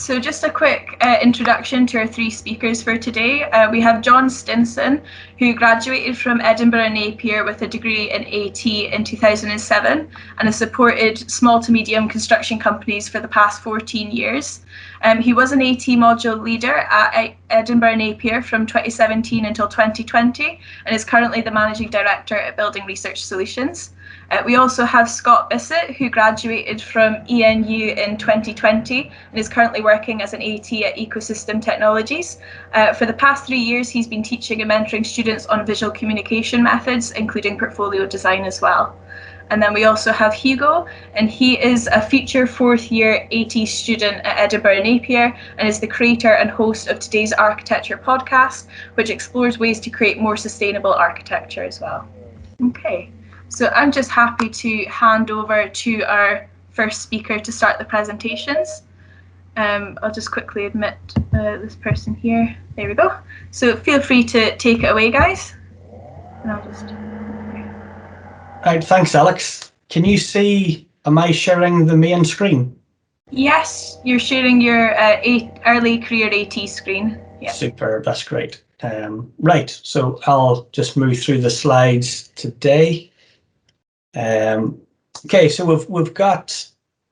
So just a quick introduction to our three speakers for today. We have John Stinson, who graduated from Edinburgh Napier with a degree in AT in 2007 and has supported small to medium construction companies for the past 14 years. He was an AT module leader at Edinburgh Napier from 2017 until 2020 and is currently the Managing Director at Building Research Solutions. We also have Scott Bissett, who graduated from ENU in 2020 and is currently working as an AT at Ecosystem Technologies. For the past 3 years, he's been teaching and mentoring students on visual communication methods, including portfolio design as well. And then we also have Hugo, and he is a future fourth year AT student at Edinburgh Napier and is the creator and host of today's Architecture podcast, which explores ways to create more sustainable architecture as well. Okay. So I'm just happy to hand over to our first speaker to start the presentations. I'll just quickly admit this person here. There we go. So feel free to take it away, guys. And I'll just... Right, thanks, Alex. Can you see, am I sharing the main screen? Yes, you're sharing your early career AT screen. Yeah. Super, that's great. Right, so I'll just move through the slides today. Okay, so we've got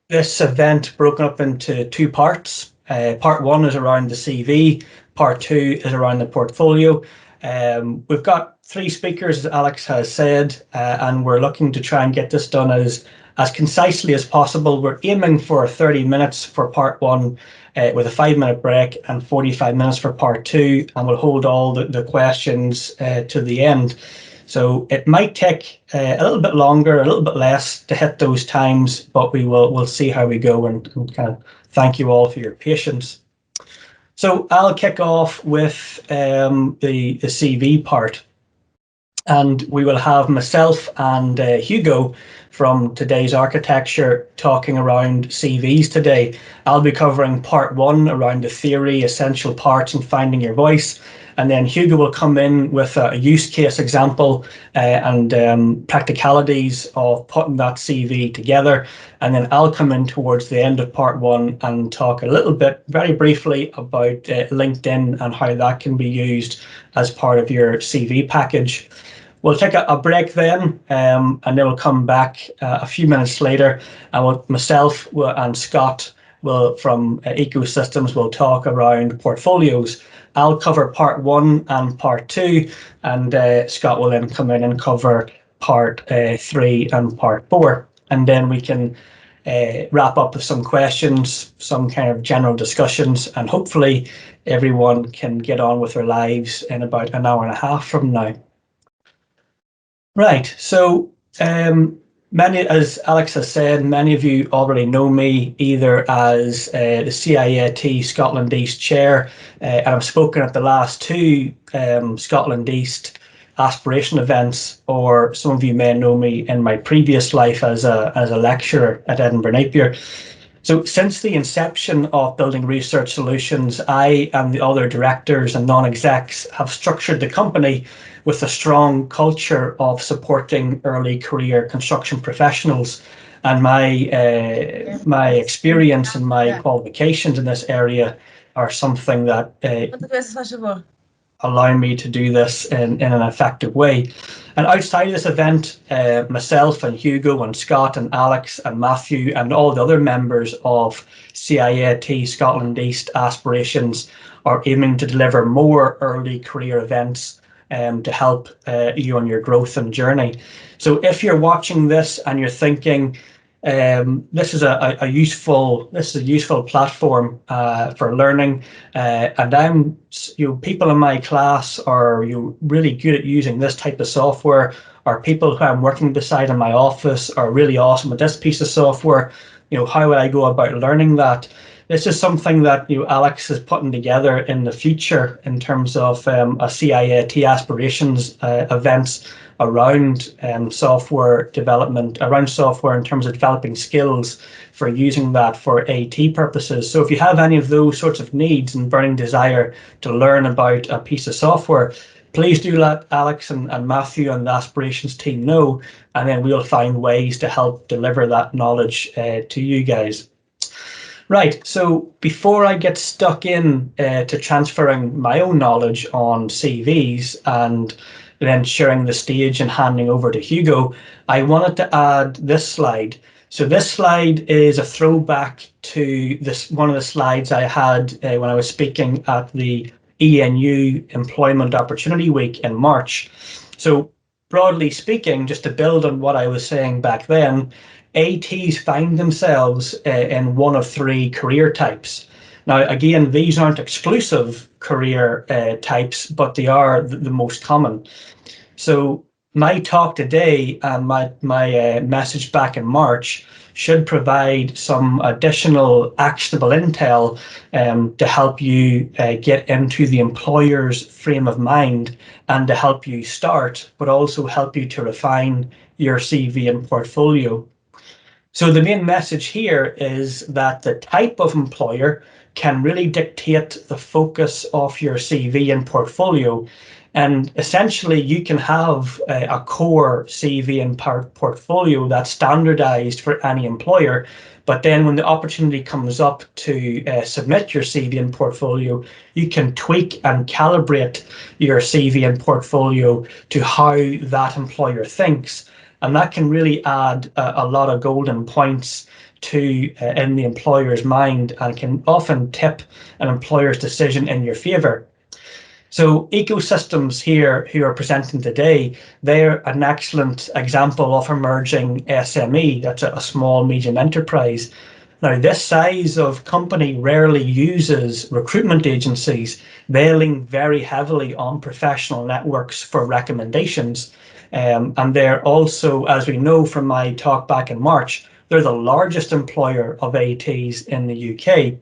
this event broken up into two parts. Part one is around the CV, part two is around the portfolio. We've got three speakers, as Alex has said, and we're looking to try and get this done as concisely as possible. We're aiming for 30 minutes for part one with a 5-minute break and 45 minutes for part two, and we'll hold all the questions to the end. So it might take a little bit longer, a little bit less to hit those times, but we'll see how we go and kind of thank you all for your patience. So I'll kick off with the CV part, and we will have myself and Hugo from today's architecture talking around CVs today. I'll be covering part one around the theory, essential parts and finding your voice. And then Hugo will come in with a use case example and practicalities of putting that CV together. And then I'll come in towards the end of part one and talk a little bit, very briefly, about LinkedIn and how that can be used as part of your CV package. We'll take a break then, and then we'll come back a few minutes later. And myself and Scott from Ecosystems will talk around portfolios. I'll cover part one and part two, and Scott will then come in and cover part three and part four. And then we can wrap up with some questions, some kind of general discussions, and hopefully everyone can get on with their lives in about an hour and a half from now. Right, so as Alex has said, many of you already know me either as the CIAT Scotland East Chair, and I've spoken at the last two Scotland East aspiration events, or some of you may know me in my previous life as a lecturer at Edinburgh Napier. So since the inception of Building Research Solutions, I and the other directors and non-execs have structured the company with a strong culture of supporting early career construction professionals. And my experience and my qualifications in this area are something that allow me to do this in an effective way. And outside of this event, myself and Hugo and Scott and Alex and Matthew and all the other members of CIAT Scotland East Aspirations are aiming to deliver more early career events to help you on your growth and journey. So if you're watching this and you're thinking, this is a useful platform for learning, and people in my class are really good at using this type of software, or people who I'm working beside in my office are really awesome at this piece of software. How would I go about learning that? This is something that Alex is putting together in the future in terms of a CIAT aspirations events around software development, around software in terms of developing skills for using that for AT purposes. So if you have any of those sorts of needs and burning desire to learn about a piece of software, please do let Alex and Matthew and the aspirations team know, and then we'll find ways to help deliver that knowledge to you guys. Right. So before I get stuck in to transferring my own knowledge on CVs and then sharing the stage and handing over to Hugo, I wanted to add this slide. So this slide is a throwback to this one of the slides I had when I was speaking at the ENU Employment Opportunity Week in March. So broadly speaking, just to build on what I was saying back then, ATs find themselves in one of three career types. Now, again, these aren't exclusive career types, but they are the most common. So my talk today and my message back in March should provide some additional actionable intel to help you get into the employer's frame of mind and to help you start, but also help you to refine your CV and portfolio. So the main message here is that the type of employer can really dictate the focus of your CV and portfolio. And essentially, you can have a core CV and portfolio that's standardized for any employer. But then when the opportunity comes up to submit your CV and portfolio, you can tweak and calibrate your CV and portfolio to how that employer thinks. And that can really add a lot of golden points to in the employer's mind and can often tip an employer's decision in your favor. So ecosystems here who are presenting today, they're an excellent example of emerging SME, that's a small medium enterprise. Now, this size of company rarely uses recruitment agencies. They lean very heavily on professional networks for recommendations. And they're also, as we know from my talk back in March, they're the largest employer of ATs in the UK.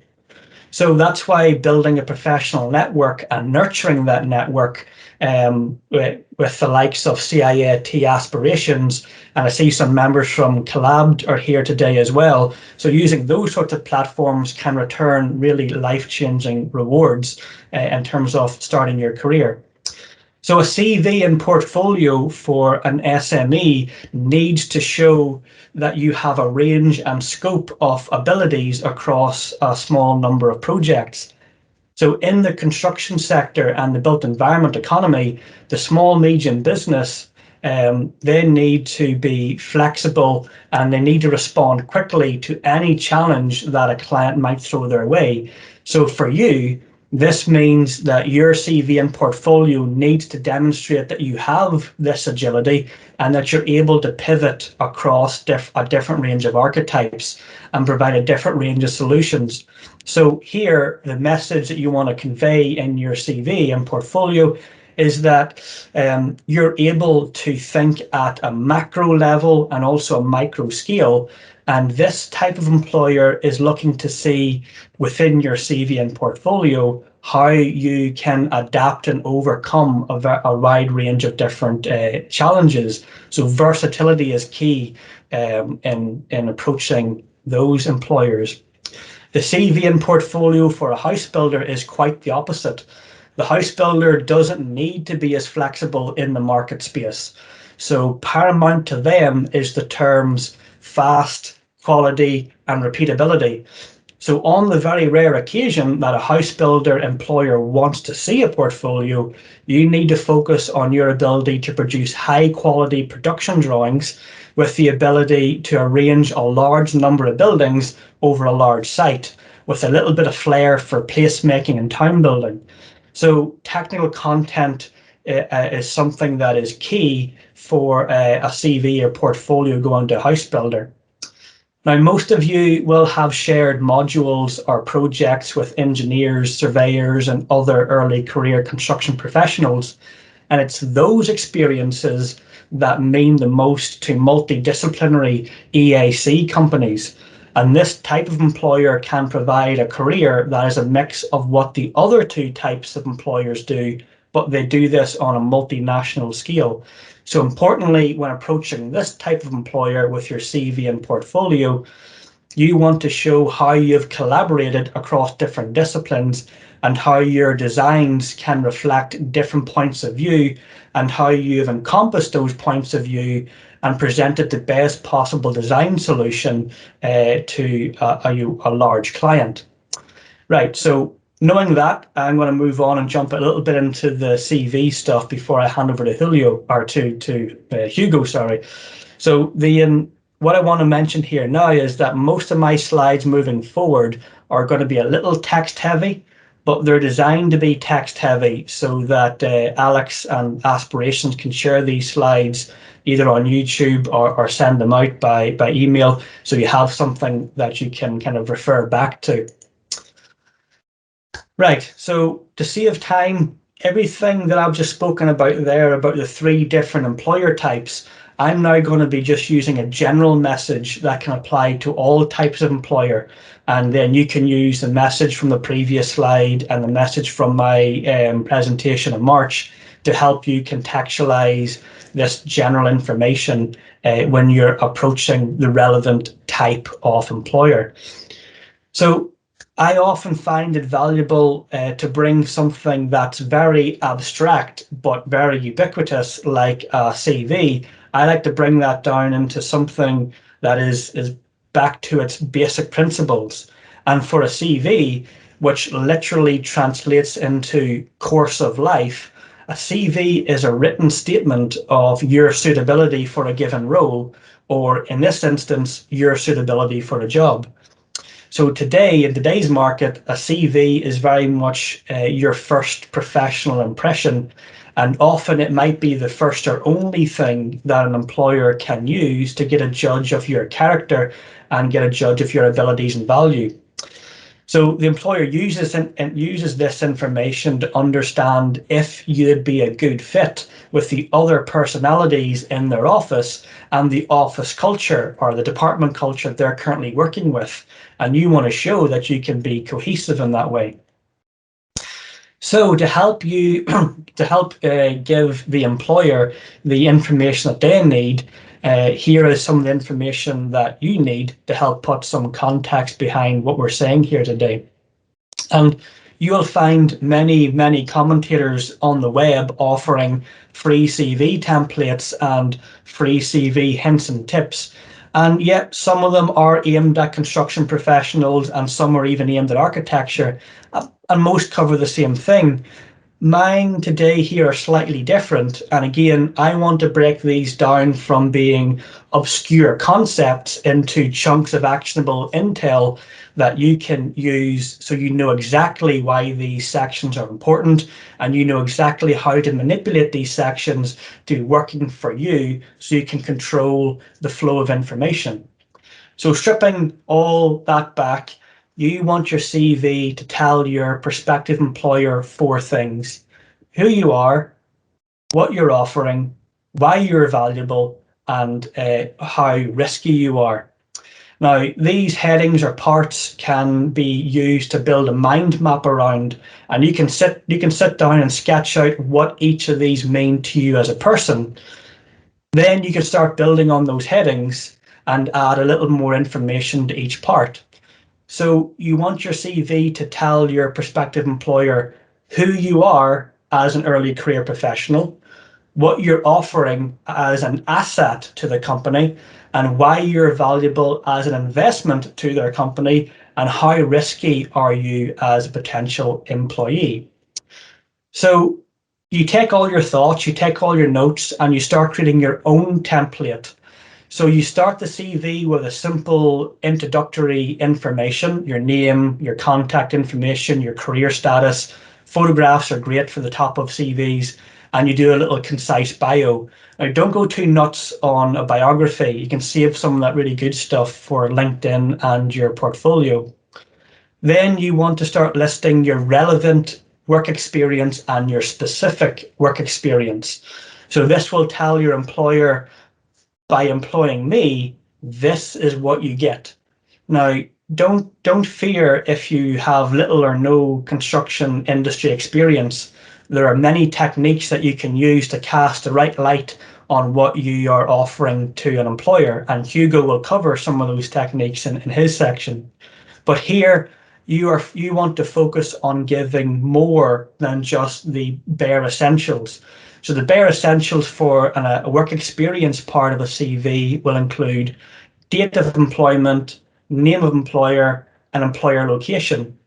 So that's why building a professional network and nurturing that network with the likes of CIAT aspirations, and I see some members from Collabed are here today as well. So using those sorts of platforms can return really life-changing rewards in terms of starting your career. So a CV and portfolio for an SME needs to show that you have a range and scope of abilities across a small number of projects. So in the construction sector and the built environment economy, the small, medium business, they need to be flexible and they need to respond quickly to any challenge that a client might throw their way. So for you, this means that your CV and portfolio needs to demonstrate that you have this agility and that you're able to pivot across a different range of archetypes and provide a different range of solutions. So here, the message that you want to convey in your CV and portfolio is that you're able to think at a macro level and also a micro scale. And this type of employer is looking to see within your CV and portfolio how you can adapt and overcome a wide range of different challenges. So versatility is key in approaching those employers. The CV and portfolio for a house builder is quite the opposite. The house builder doesn't need to be as flexible in the market space. So paramount to them is the terms fast, quality, and repeatability. So on the very rare occasion that a house builder employer wants to see a portfolio, you need to focus on your ability to produce high quality production drawings with the ability to arrange a large number of buildings over a large site with a little bit of flair for placemaking and town building. So technical content is something that is key for a CV or portfolio going to a house builder. Now, most of you will have shared modules or projects with engineers, surveyors, and other early career construction professionals. And it's those experiences that mean the most to multidisciplinary EAC companies. And this type of employer can provide a career that is a mix of what the other two types of employers do, but they do this on a multinational scale. So importantly, when approaching this type of employer with your CV and portfolio, you want to show how you've collaborated across different disciplines and how your designs can reflect different points of view and how you've encompassed those points of view and presented the best possible design solution to a large client. Right, so knowing that, I'm going to move on and jump a little bit into the CV stuff before I hand over to Julio, or to Hugo, sorry. So what I want to mention here now is that most of my slides moving forward are going to be a little text heavy, but they're designed to be text heavy so that Alex and Aspirations can share these slides either on YouTube or send them out by email, so you have something that you can kind of refer back to. Right, so to save time, everything that I've just spoken about there about the 3 different employer types, I'm now going to be just using a general message that can apply to all types of employer. And then you can use the message from the previous slide and the message from my presentation in March to help you contextualize this general information when you're approaching the relevant type of employer. So I often find it valuable to bring something that's very abstract but very ubiquitous, like a CV. I like to bring that down into something that is back to its basic principles. And for a CV, which literally translates into course of life, a CV is a written statement of your suitability for a given role, or in this instance, your suitability for a job. So today, in today's market, a CV is very much your first professional impression, and often it might be the first or only thing that an employer can use to get a judge of your character and get a judge of your abilities and value. So the employer uses this information to understand if you'd be a good fit with the other personalities in their office and the office culture or the department culture they're currently working with. And you want to show that you can be cohesive in that way. So to help you, give the employer the information that they need, here is some of the information that you need to help put some context behind what we're saying here today. And you'll find many commentators on the web offering free CV templates and free CV hints and tips. And yet some of them are aimed at construction professionals and some are even aimed at architecture, and most cover the same thing. Mine today here are slightly different, and again, I want to break these down from being obscure concepts into chunks of actionable intel that you can use so you know exactly why these sections are important and you know exactly how to manipulate these sections to working for you so you can control the flow of information. So stripping all that back, you want your CV to tell your prospective employer 4 things: who you are, what you're offering, why you're valuable, and how risky you are. Now, these headings or parts can be used to build a mind map around, and you can sit down and sketch out what each of these mean to you as a person. Then you can start building on those headings and add a little more information to each part. So you want your CV to tell your prospective employer who you are as an early career professional, what you're offering as an asset to the company, and why you're valuable as an investment to their company, and how risky are you as a potential employee. So you take all your thoughts, you take all your notes, and you start creating your own template. So you start the CV with a simple introductory information: your name, your contact information, your career status. Photographs are great for the top of CVs, and you do a little concise bio. Now, don't go too nuts on a biography. You can save some of that really good stuff for LinkedIn and your portfolio. Then you want to start listing your relevant work experience and your specific work experience. So this will tell your employer, by employing me, this is what you get. Now, don't fear if you have little or no construction industry experience. There are many techniques that you can use to cast the right light on what you are offering to an employer, and Hugo will cover some of those techniques in his section. But here, you want to focus on giving more than just the bare essentials. So the bare essentials for a work experience part of a CV will include date of employment, name of employer, and employer location.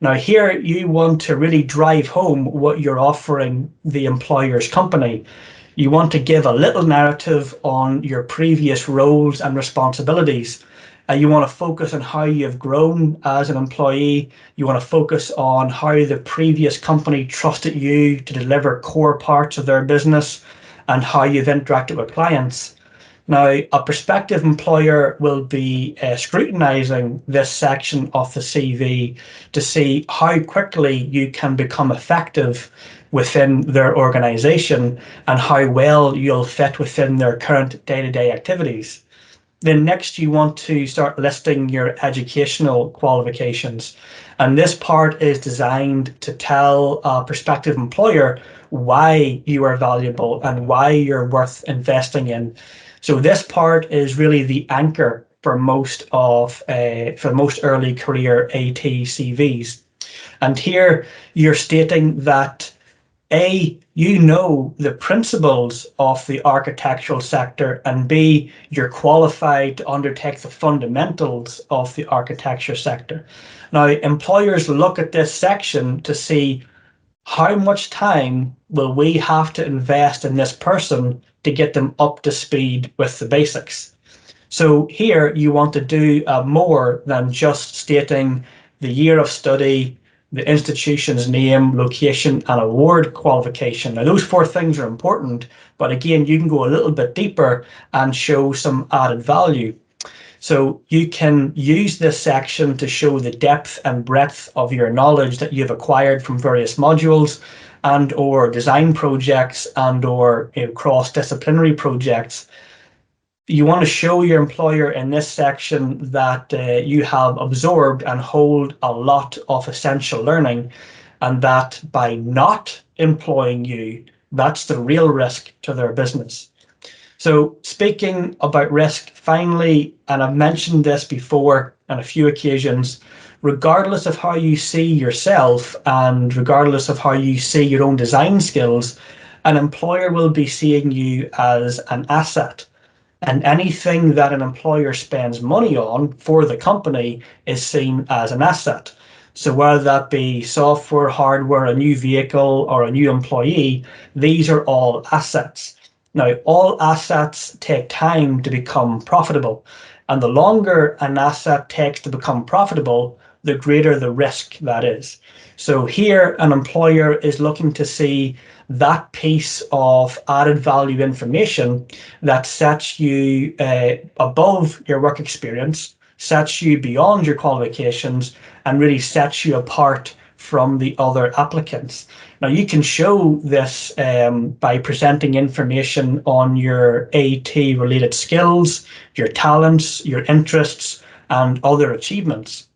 Now here you want to really drive home what you're offering the employer's company. You want to give a little narrative on your previous roles and responsibilities. You want to focus on how you've grown as an employee. You want to focus on how the previous company trusted you to deliver core parts of their business and how you've interacted with clients. Now, a prospective employer will be scrutinizing this section of the CV to see how quickly you can become effective within their organization and how well you'll fit within their current day-to-day activities. Then next you want to start listing your educational qualifications. And this part is designed to tell a prospective employer why you are valuable and why you're worth investing in. So this part is really the anchor for most early career AT CVs. And here you're stating that you know the principles of the architectural sector, and B, you're qualified to undertake the fundamentals of the architecture sector. Now, employers look at this section to see how much time will we have to invest in this person to get them up to speed with the basics. So here you want to do more than just stating the year of study, the institution's name, location, and award qualification. Now, those four things are important, but again, you can go a little bit deeper and show some added value. So you can use this section to show the depth and breadth of your knowledge that you've acquired from various modules and or design projects and or cross-disciplinary projects. You want to show your employer in this section that you have absorbed and hold a lot of essential learning, and that by not employing you, that's the real risk to their business. So speaking about risk, finally, and I've mentioned this before on a few occasions, regardless of how you see yourself and regardless of how you see your own design skills, an employer will be seeing you as an asset. And anything that an employer spends money on for the company is seen as an asset. So whether that be software, hardware, a new vehicle, or a new employee, these are all assets. Now, all assets take time to become profitable. And the longer an asset takes to become profitable, the greater the risk that is. So here, an employer is looking to see that piece of added value information that sets you above your work experience, sets you beyond your qualifications, and really sets you apart from the other applicants. Now, you can show this by presenting information on your AT-related skills, your talents, your interests, and other achievements.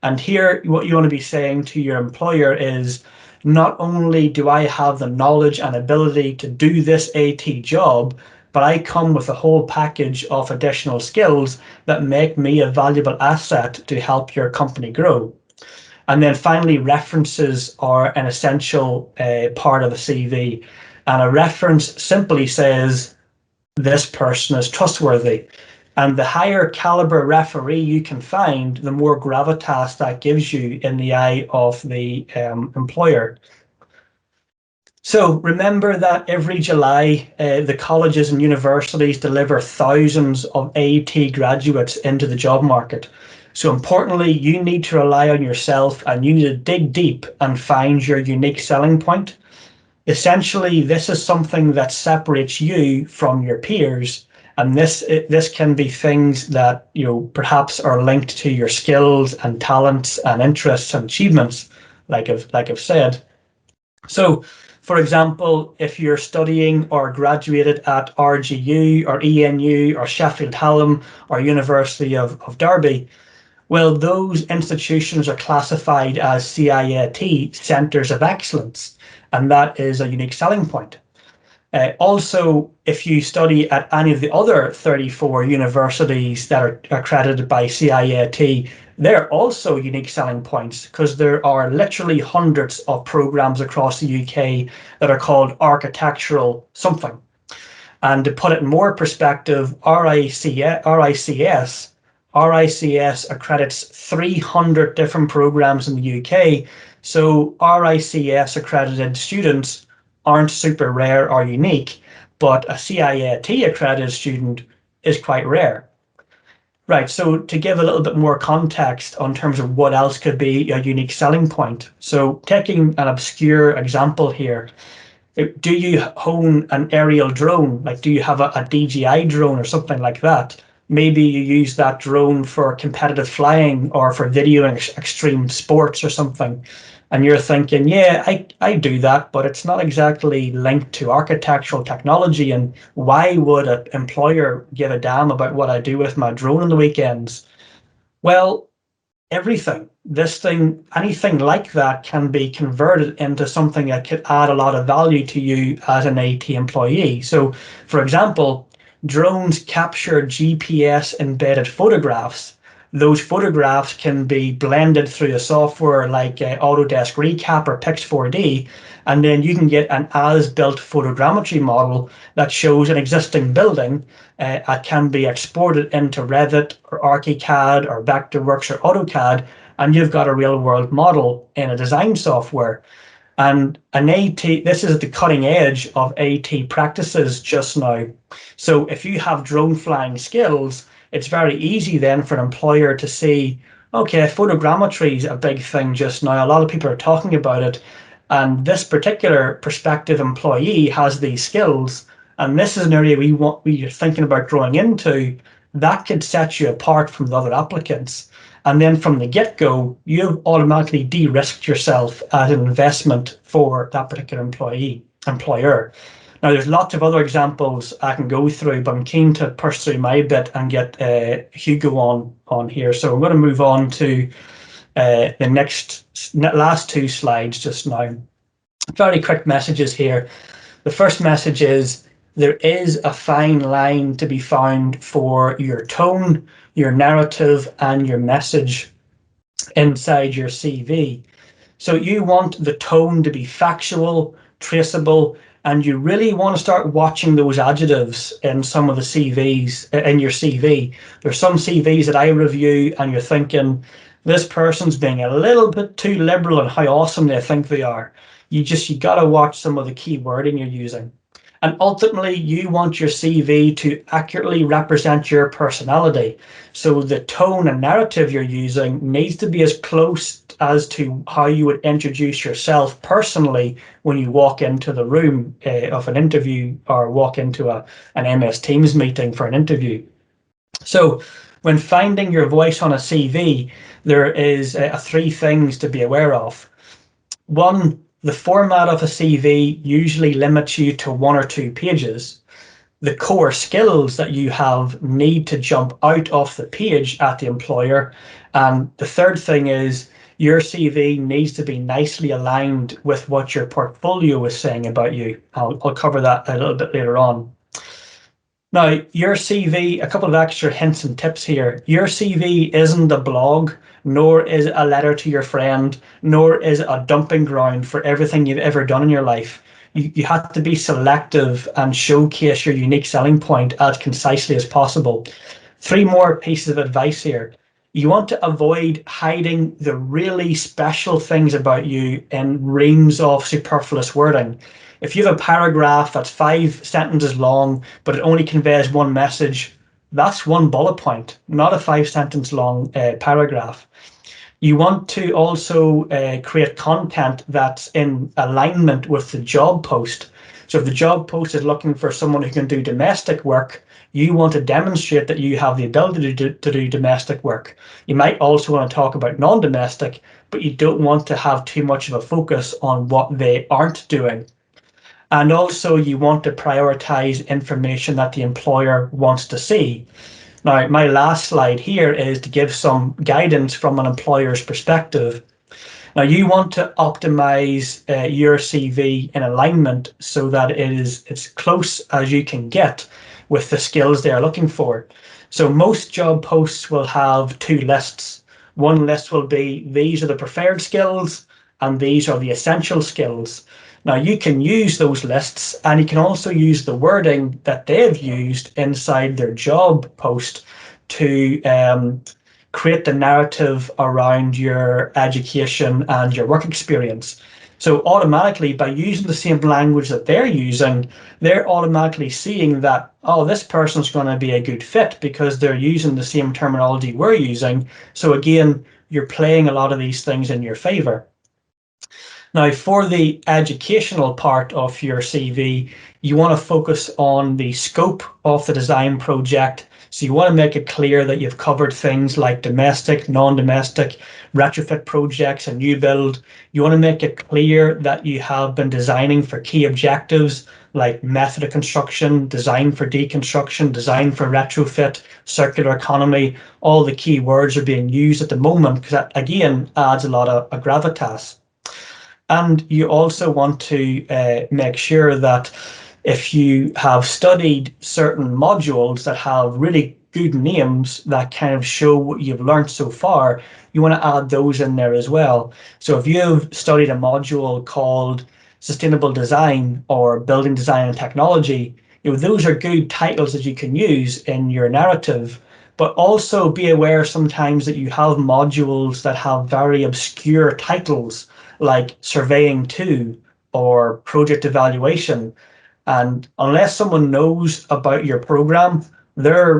And here, what you want to be saying to your employer is, not only do I have the knowledge and ability to do this AT job, but I come with a whole package of additional skills that make me a valuable asset to help your company grow. And then finally, references are an essential part of a CV. And a reference simply says, this person is trustworthy. And the higher caliber referee you can find, the more gravitas that gives you in the eye of the employer. So remember that every July, the colleges and universities deliver thousands of AT graduates into the job market. So importantly, you need to rely on yourself and you need to dig deep and find your unique selling point. Essentially, this is something that separates you from your peers. And this can be things that perhaps are linked to your skills and talents and interests and achievements, like I've said. So, for example, if you're studying or graduated at RGU or ENU or Sheffield Hallam or University of Derby, well, those institutions are classified as CIAT Centres of Excellence, and that is a unique selling point. Also, if you study at any of the other 34 universities that are accredited by CIAT, They're also unique selling points because there are literally hundreds of programs across the UK that are called architectural something. And to put it in more perspective, RICS accredits 300 different programs in the UK. So RICS accredited students aren't super rare or unique, but a CIAT accredited student is quite rare. Right, so to give a little bit more context on terms of what else could be a unique selling point. So taking an obscure example here, do you own an aerial drone? Like, do you have a DJI drone or something like that? Maybe you use that drone for competitive flying or for videoing extreme sports or something. And you're thinking, yeah, I do that, but it's not exactly linked to architectural technology. And why would an employer give a damn about what I do with my drone on the weekends? Well, everything. This thing, anything like that can be converted into something that could add a lot of value to you as an AT employee. So, for example, drones capture GPS embedded photographs. Those photographs can be blended through a software like Autodesk Recap or Pix4D, and then you can get an as-built photogrammetry model that shows an existing building. It can be exported into Revit or ArchiCAD or Vectorworks or AutoCAD, and you've got a real-world model in a design software. And an AT, this is the cutting edge of AT practices just now. So if you have drone flying skills, it's very easy then for an employer to see, okay, photogrammetry is a big thing just now. A lot of people are talking about it. And this particular prospective employee has these skills. And this is an area we're thinking about growing into. That could set you apart from the other applicants. And then from the get-go, you've automatically de-risked yourself as an investment for that particular employer. Now, there's lots of other examples I can go through, but I'm keen to push through my bit and get Hugo on here. So I'm going to move on to the last two slides just now. Very quick messages here. The first message is there is a fine line to be found for your tone, your narrative, and your message inside your CV. So you want the tone to be factual, traceable, and you really want to start watching those adjectives in some of the CVs in your CV. There's some CVs that I review and you're thinking, this person's being a little bit too liberal in how awesome they think they are. You got to watch some of the key wording you're using. And ultimately, you want your CV to accurately represent your personality. So the tone and narrative you're using needs to be as close as to how you would introduce yourself personally when you walk into the room of an interview or walk into an MS Teams meeting for an interview. So when finding your voice on a CV, there is three things to be aware of. One, the format of a CV usually limits you to 1 or 2 pages. The core skills that you have need to jump out of the page at the employer. And the third thing is your CV needs to be nicely aligned with what your portfolio is saying about you. I'll cover that a little bit later on. Now, your CV, a couple of extra hints and tips here. Your CV isn't a blog, nor is it a letter to your friend, nor is it a dumping ground for everything you've ever done in your life. You have to be selective and showcase your unique selling point as concisely as possible. 3 more pieces of advice here. You want to avoid hiding the really special things about you in reams of superfluous wording. If you have a paragraph that's 5 sentences long, but it only conveys one message, that's 1 bullet point, not a 5-sentence long paragraph. You want to also create content that's in alignment with the job post. So if the job post is looking for someone who can do domestic work, you want to demonstrate that you have the ability to do domestic work. You might also want to talk about non-domestic, but you don't want to have too much of a focus on what they aren't doing. And also you want to prioritize information that the employer wants to see. Now, my last slide here is to give some guidance from an employer's perspective. Now, you want to optimize your CV in alignment so that it is as close as you can get with the skills they're looking for. So most job posts will have 2 lists. One list will be, these are the preferred skills and these are the essential skills. Now you can use those lists, and you can also use the wording that they've used inside their job post to create the narrative around your education and your work experience. So automatically, by using the same language that they're using, they're automatically seeing that, oh, this person's going to be a good fit because they're using the same terminology we're using. So again, you're playing a lot of these things in your favor. Now, for the educational part of your CV, you want to focus on the scope of the design project. So you want to make it clear that you've covered things like domestic, non-domestic, retrofit projects, and new build. You want to make it clear that you have been designing for key objectives like method of construction, design for deconstruction, design for retrofit, circular economy. All the key words are being used at the moment because that, again, adds a lot of gravitas. And you also want to make sure that if you have studied certain modules that have really good names that kind of show what you've learned so far, you want to add those in there as well. So if you've studied a module called Sustainable Design or Building Design and Technology, those are good titles that you can use in your narrative. But also be aware sometimes that you have modules that have very obscure titles like Surveying 2 or Project Evaluation. And unless someone knows about your program, they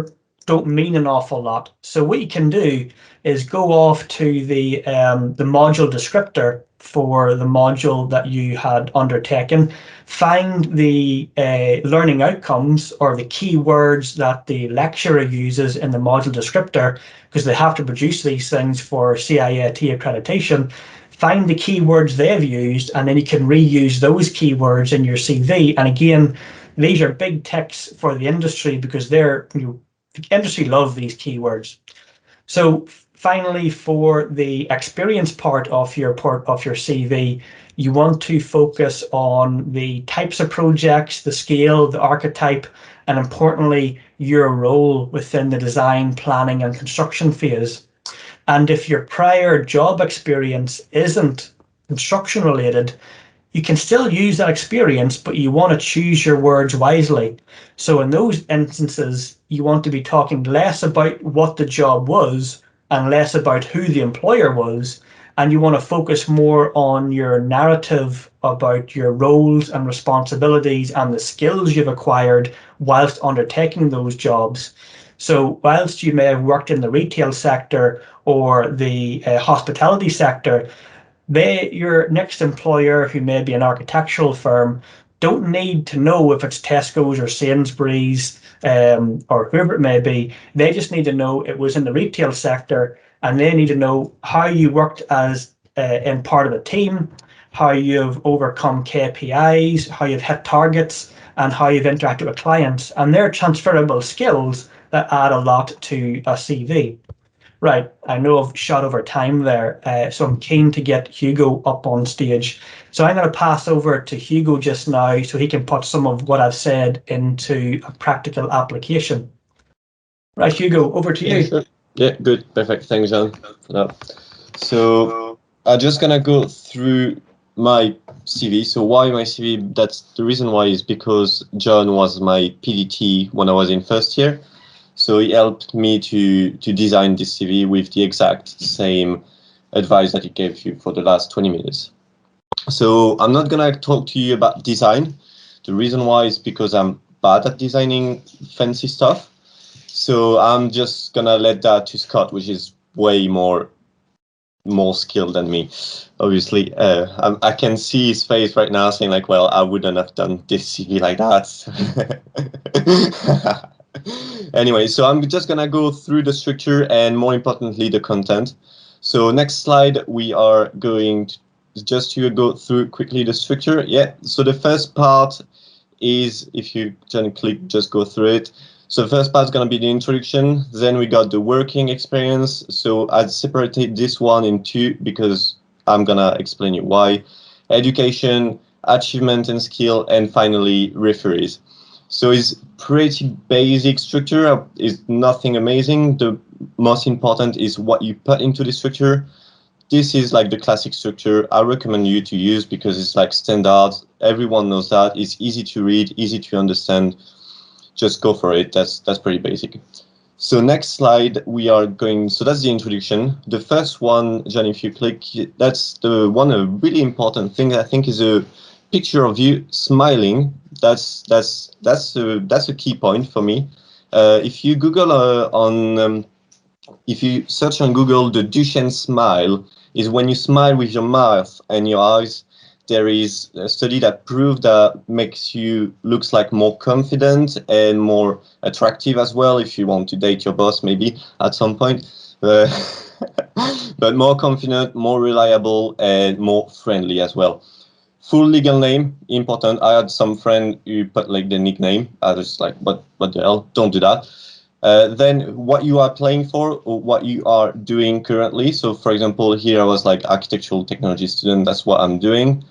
don't mean an awful lot. So what you can do is go off to the module descriptor for the module that you had undertaken, find the learning outcomes or the keywords that the lecturer uses in the module descriptor, because they have to produce these things for CIAT accreditation. Find the keywords they've used, and then you can reuse those keywords in your CV. And again, these are big ticks for the industry because the industry love these keywords. So finally, for the experience part of your CV, you want to focus on the types of projects, the scale, the archetype, and importantly, your role within the design, planning, and construction phase. And if your prior job experience isn't construction related, you can still use that experience, but you want to choose your words wisely. So in those instances, you want to be talking less about what the job was and less about who the employer was. And you want to focus more on your narrative about your roles and responsibilities and the skills you've acquired whilst undertaking those jobs. So whilst you may have worked in the retail sector or the hospitality sector, your next employer, who may be an architectural firm, don't need to know if it's Tesco's or Sainsbury's or whoever it may be. They just need to know it was in the retail sector, and they need to know how you worked as in part of a team, how you've overcome KPIs, how you've hit targets, and how you've interacted with clients. And they're transferable skills that add a lot to a CV. Right, I know I've shot over time there, so I'm keen to get Hugo up on stage. So I'm going to pass over to Hugo just now so he can put some of what I've said into a practical application. Right, Hugo, over to you. Yeah, sure. Yeah, good, perfect. Thanks, John, for that. So I'm just gonna go through my CV. So why my CV? That's the reason why is because John was my PDT when I was in first year. So he helped me to design this CV with the exact same advice that he gave you for the last 20 minutes. So I'm not gonna talk to you about design. The reason why is because I'm bad at designing fancy stuff. So I'm just gonna let that to Scott, which is way more skilled than me, obviously. I can see his face right now saying like, well, I wouldn't have done this CV like that. Anyway, so I'm just gonna go through the structure and more importantly, the content. So next slide, we are going to just to go through quickly the structure. Yeah, so the first part is, if you click, just go through it. So the first part is going to be the introduction. Then we got the working experience. So I separated this one in two because I'm going to explain you why. Education, achievement and skill, and finally referees. So it's pretty basic structure. It's nothing amazing. The most important is what you put into the structure. This is like the classic structure I recommend you to use because it's like standard. Everyone knows that. It's easy to read, easy to understand. Just go for it. That's pretty basic. So next slide, we are going, so that's the introduction. The first one, John, if you click, that's the one, a really important thing I think is a picture of you smiling. That's a key point for me. If you Google if you search on Google, the Duchenne smile is when you smile with your mouth and your eyes. There is a study that proved that makes you looks like more confident and more attractive as well. If you want to date your boss, maybe at some point, but more confident, more reliable, and more friendly as well. Full legal name, important. I had some friend who put like the nickname. I was like, what the hell? Don't do that. Then what you are playing for or what you are doing currently. So for example, here I was like architectural technology student. That's what I'm doing.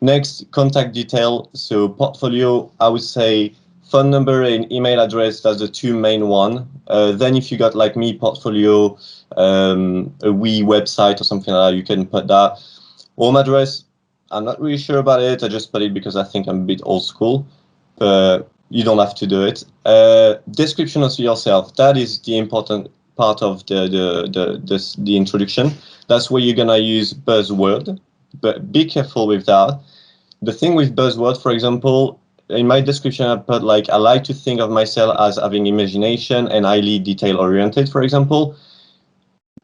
Next, contact detail. So portfolio, I would say phone number and email address. That's the two main one. Then if you got like me, portfolio, a wee website or something like that, you can put that. Home address, I'm not really sure about it. I just put it because I think I'm a bit old school. You don't have to do it. Description of yourself. That is the important part of the introduction. That's where you're gonna use buzzword, but be careful with that. The thing with buzzword, for example, in my description, I put like I like to think of myself as having imagination and highly detail oriented. For example,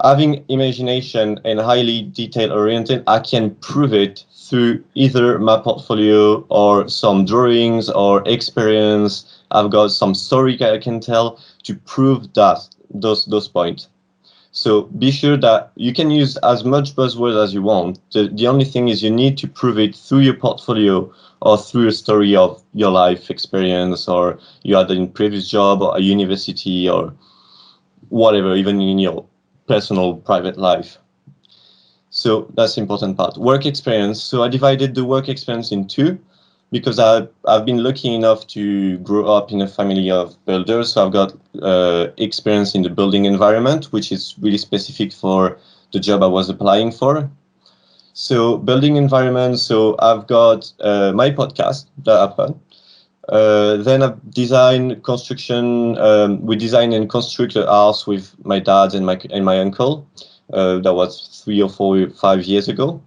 having imagination and highly detail oriented, I can prove it through either my portfolio or some drawings or experience. I've got some story I can tell to prove that those points. So be sure that you can use as much buzzwords as you want. The only thing is you need to prove it through your portfolio or through a story of your life experience, or you had a previous job or a university or whatever, even in your personal private life. So that's the important part. Work experience. So I divided the work experience in two because I've been lucky enough to grow up in a family of builders. So I've got experience in the building environment, which is really specific for the job I was applying for. So building environment. So I've got my podcast that happened. Then I've designed construction. We design and construct a house with my dad and my uncle. That was 3 or 4, 5 years ago.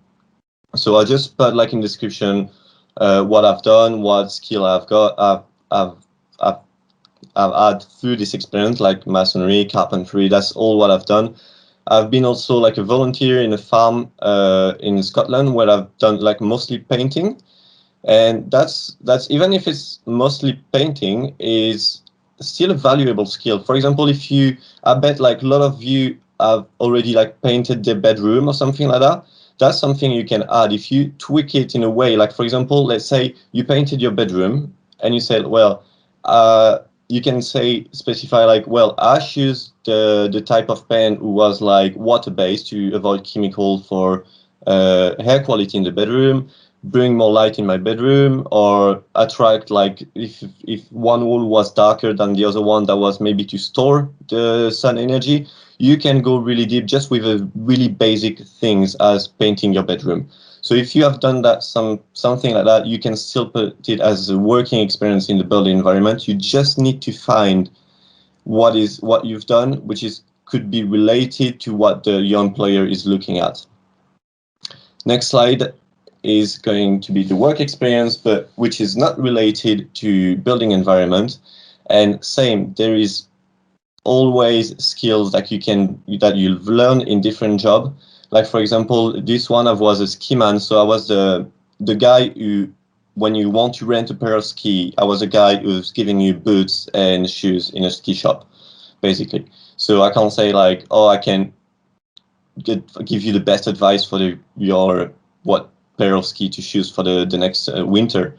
So I just put like in description what I've done, what skill I've got, I've had through this experience, like masonry, carpentry. That's all what I've done. I've been also like a volunteer in a farm in Scotland where I've done like mostly painting. And that's even if it's mostly painting, is still a valuable skill. For example, I bet like a lot of you have already like painted their bedroom or something like that. That's something you can add if you tweak it in a way. Like for example, let's say you painted your bedroom and you said, well, you can specify like, well, I choose the type of paint who was like water based to avoid chemical for air quality in the bedroom, bring more light in my bedroom, or attract like if one wall was darker than the other one, that was maybe to store the sun energy. You can go really deep just with a really basic things as painting your bedroom. So if you have done that something like that, you can still put it as a working experience in the building environment. You just need to find what you've done, which could be related to what your employer is looking at. Next slide is going to be the work experience, but which is not related to building environment. And same, there is always skills that you've learned in different job. Like for example, this one I was a ski man, so I was the guy who, when you want to rent a pair of ski, I was a guy who's giving you boots and shoes in a ski shop, basically. So I can't say like, oh, I can give you the best advice for your what pair of ski to choose for the next winter,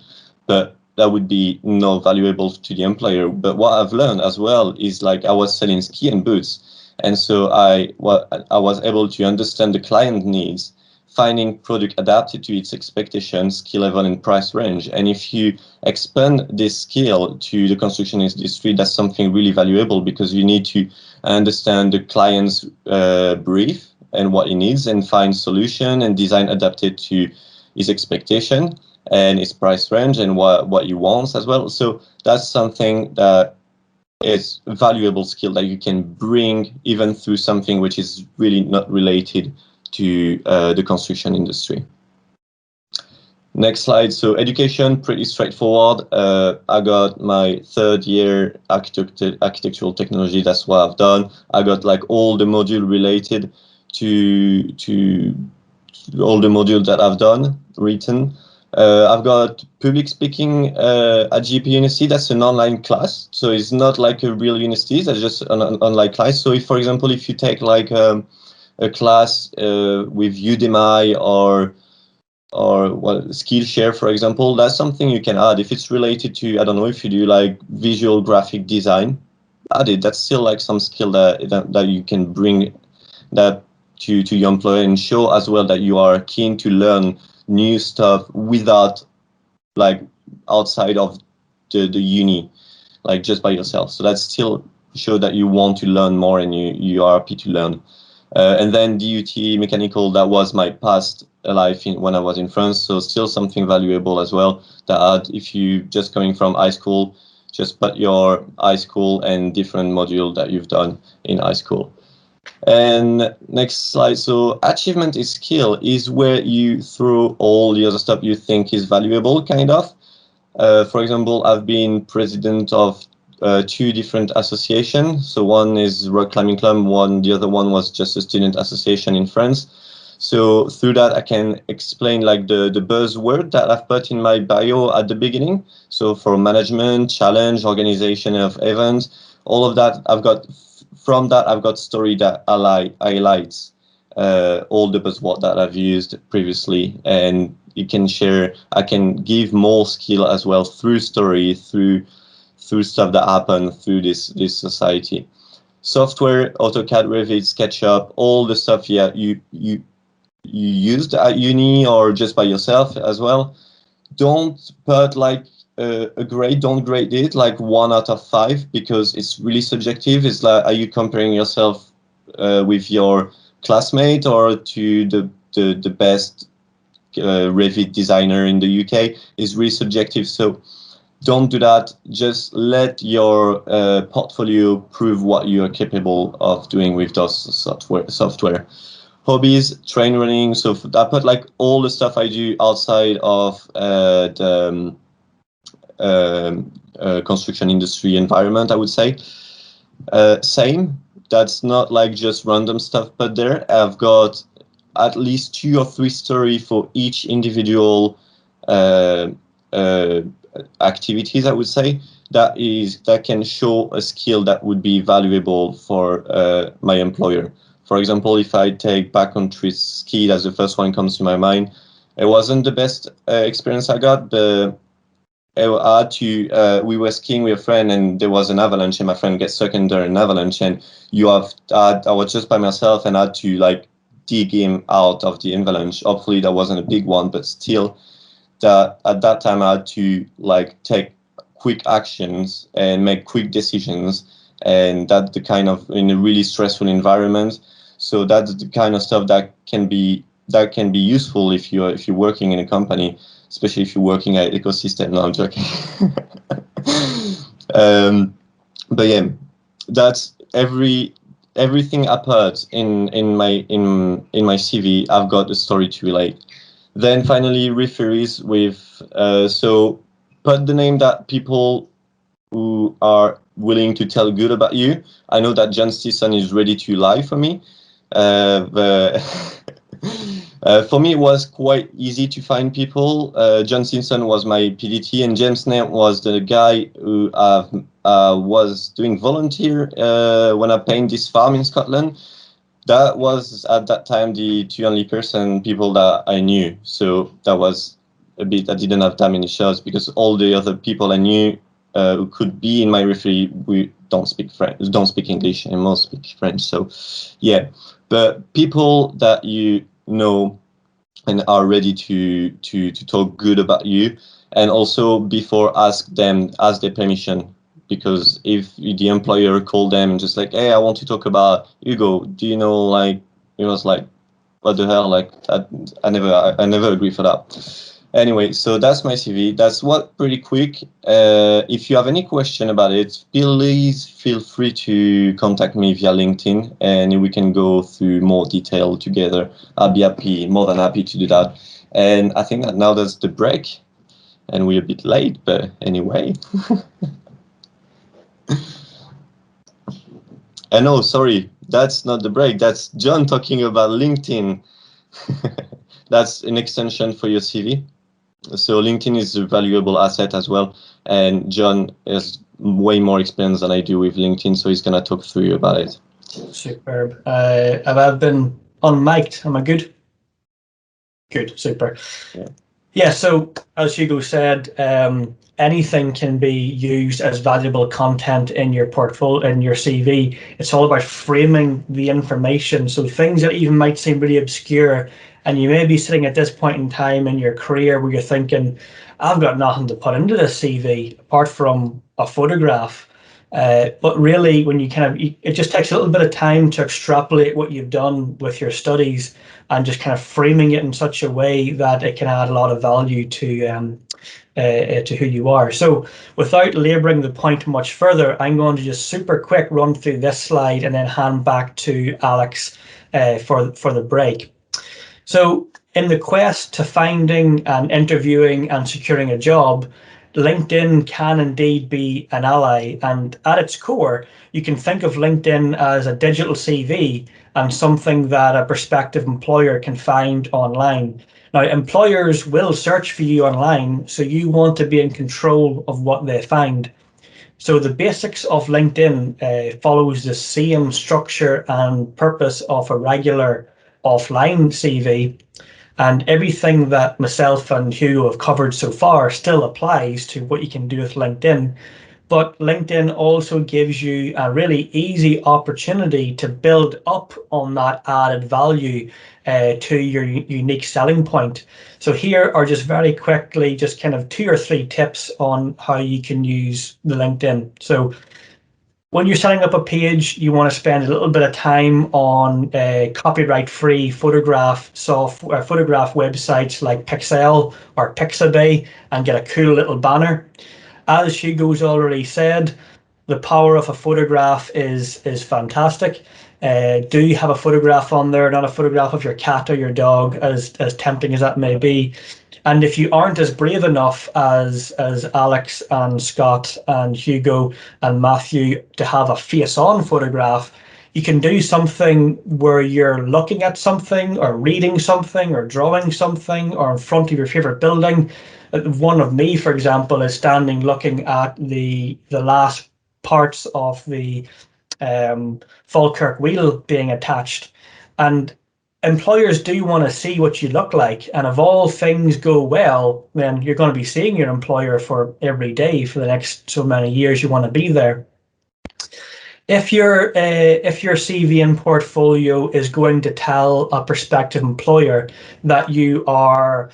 but that would be no valuable to the employer. But what I've learned as well is like I was selling ski and boots, and so I was able to understand the client needs finding product adapted to its expectations, skill level, and price range. And if you expand this skill to the construction industry, that's something really valuable, because you need to understand the client's brief and what he needs, and find solution and design adapted to his expectation and his price range and what he wants as well. So that's something that is a valuable skill that you can bring even through something which is really not related to the construction industry. Next slide. So education, pretty straightforward. I got my third year architectural technology. That's what I've done. I got like all the module related to all the modules that I've written. I've got public speaking at GP University. That's an online class, so it's not like a real university. That's just an online class. So if, for example, if you take like a class with Udemy or Skillshare, for example, that's something you can add. If it's related to, I don't know, if you do like visual graphic design, add it. That's still like some skill that you can bring that to your employer, and show as well that you are keen to learn new stuff without like outside of the uni, like just by yourself. So that's still show that you want to learn more and you are happy to learn. And then DUT mechanical, that was my past life when I was in France, so still something valuable as well. That if you just coming from high school, just put your high school and different module that you've done in high school. And next slide. So achievement is skill is where you throw all the other stuff you think is valuable, kind of. For example, I've been president of 2 different associations. So one is rock climbing club, the other one was just a student association in France. So through that, I can explain like the buzzword that I've put in my bio at the beginning. So for management, challenge, organization of events, all of that, from that, I've got story that highlights all the buzzword that I've used previously, and you can share. I can give more skill as well through story, through stuff that happen through this society. Software, AutoCAD, Revit, SketchUp, all the stuff you used at uni or just by yourself as well. Don't put like a grade, don't grade it like 1 out of 5, because it's really subjective. It's like, are you comparing yourself with your classmate or to the best Revit designer in the UK? Is really subjective. So don't do that. Just let your portfolio prove what you are capable of doing with those software. Hobbies, train running. So I put like all the stuff I do outside of the construction industry environment, I would say. Same. That's not like just random stuff put there. I've got at least 2 or 3 stories for each individual activities, I would say, that can show a skill that would be valuable for my employer. For example, if I take backcountry ski, that's the first one comes to my mind. It wasn't the best experience I got, but I had to. We were skiing with a friend, and there was an avalanche, and my friend gets stuck under an avalanche. And I was just by myself, and I had to like dig him out of the avalanche. Hopefully, that wasn't a big one, but still, that at that time I had to like take quick actions and make quick decisions, and that's the kind of in a really stressful environment. So that's the kind of stuff that can be useful if you're working in a company, especially if you're working at ecosystem. No, I'm joking. But yeah, that's everything I put in my CV. I've got a story to relate. Then finally, referees with so put the name that people who are willing to tell good about you. I know that John Stinson is ready to lie for me. But for me, it was quite easy to find people. John Simpson was my PDT, and James Knapp was the guy who was doing volunteer when I painted this farm in Scotland. That was at that time the 2 only people that I knew. So that was a bit. I didn't have that many shots because all the other people I knew who could be in my referee, we don't speak English, and most speak French. So yeah. But people that you know and are ready to talk good about you. And also before ask their permission, because if the employer called them and just like, hey, I want to talk about Hugo, do you know, like, it was like, what the hell, like I never agree for that. Anyway, so that's my CV. That's what pretty quick. If you have any question about it, please feel free to contact me via LinkedIn, and we can go through more detail together. I'll be more than happy to do that. And I think that now that's the break, and we're a bit late, but anyway. And no, sorry, that's not the break. That's John talking about LinkedIn. That's an extension for your CV. So LinkedIn is a valuable asset as well. And John has way more experience than I do with LinkedIn, so he's going to talk through you about it. Superb. Have I been unmiked? Am I good? Good, super. Yeah, so as Hugo said, anything can be used as valuable content in your portfolio, in your CV. It's all about framing the information. So things that even might seem really obscure, and you may be sitting at this point in time in your career where you're thinking, I've got nothing to put into this CV apart from a photograph. But really, when you it just takes a little bit of time to extrapolate what you've done with your studies and just kind of framing it in such a way that it can add a lot of value to who you are. So without laboring the point much further, I'm going to just super quick run through this slide and then hand back to Alex for the break. So in the quest to finding and interviewing and securing a job, LinkedIn can indeed be an ally, and at its core, you can think of LinkedIn as a digital CV and something that a prospective employer can find online. Now, employers will search for you online, so you want to be in control of what they find. So the basics of LinkedIn follows the same structure and purpose of a regular offline CV. And everything that myself and Hugo have covered so far still applies to what you can do with LinkedIn. But LinkedIn also gives you a really easy opportunity to build up on that added value to your unique selling point. So here are just very quickly just kind of 2 or 3 tips on how you can use the LinkedIn. So when you're setting up a page, you want to spend a little bit of time on copyright-free photograph websites like Pixel or Pixabay and get a cool little banner. As Hugo's already said, the power of a photograph is fantastic. Do you have a photograph on there, not a photograph of your cat or your dog, as tempting as that may be? And if you aren't as brave enough as Alex and Scott and Hugo and Matthew to have a face-on photograph, you can do something where you're looking at something or reading something or drawing something or in front of your favorite building. One of me, for example, is standing looking at the last parts of the Falkirk wheel being attached. And employers do want to see what you look like, and if all things go well, then you're going to be seeing your employer for every day for the next so many years you want to be there. If your CV and portfolio is going to tell a prospective employer that you are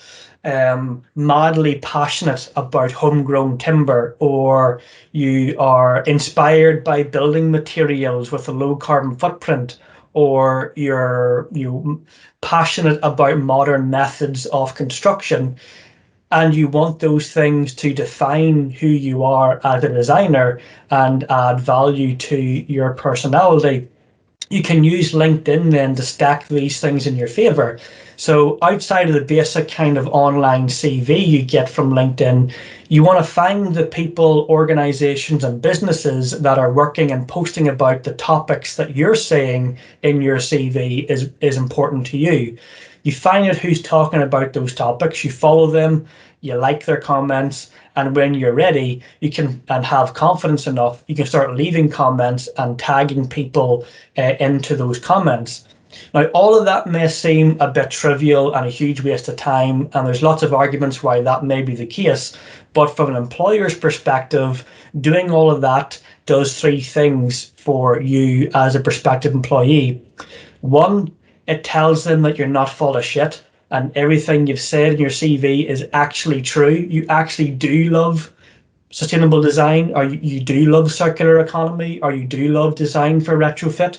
madly passionate about homegrown timber, or you are inspired by building materials with a low carbon footprint, or you're passionate about modern methods of construction, and you want those things to define who you are as a designer and add value to your personality, you can use LinkedIn then to stack these things in your favor. So outside of the basic kind of online CV you get from LinkedIn, you want to find the people, organizations, and businesses that are working and posting about the topics that you're saying in your CV is important to you. You find out who's talking about those topics, you follow them, you like their comments, and when you're ready, you can and have confidence enough, you can start leaving comments and tagging people into those comments. Now, all of that may seem a bit trivial and a huge waste of time, and there's lots of arguments why that may be the case. But from an employer's perspective, doing all of that does 3 things for you as a prospective employee. One, it tells them that you're not full of shit. and everything you've said in your CV is actually true, you actually do love sustainable design, or you do love circular economy, or you do love design for retrofit.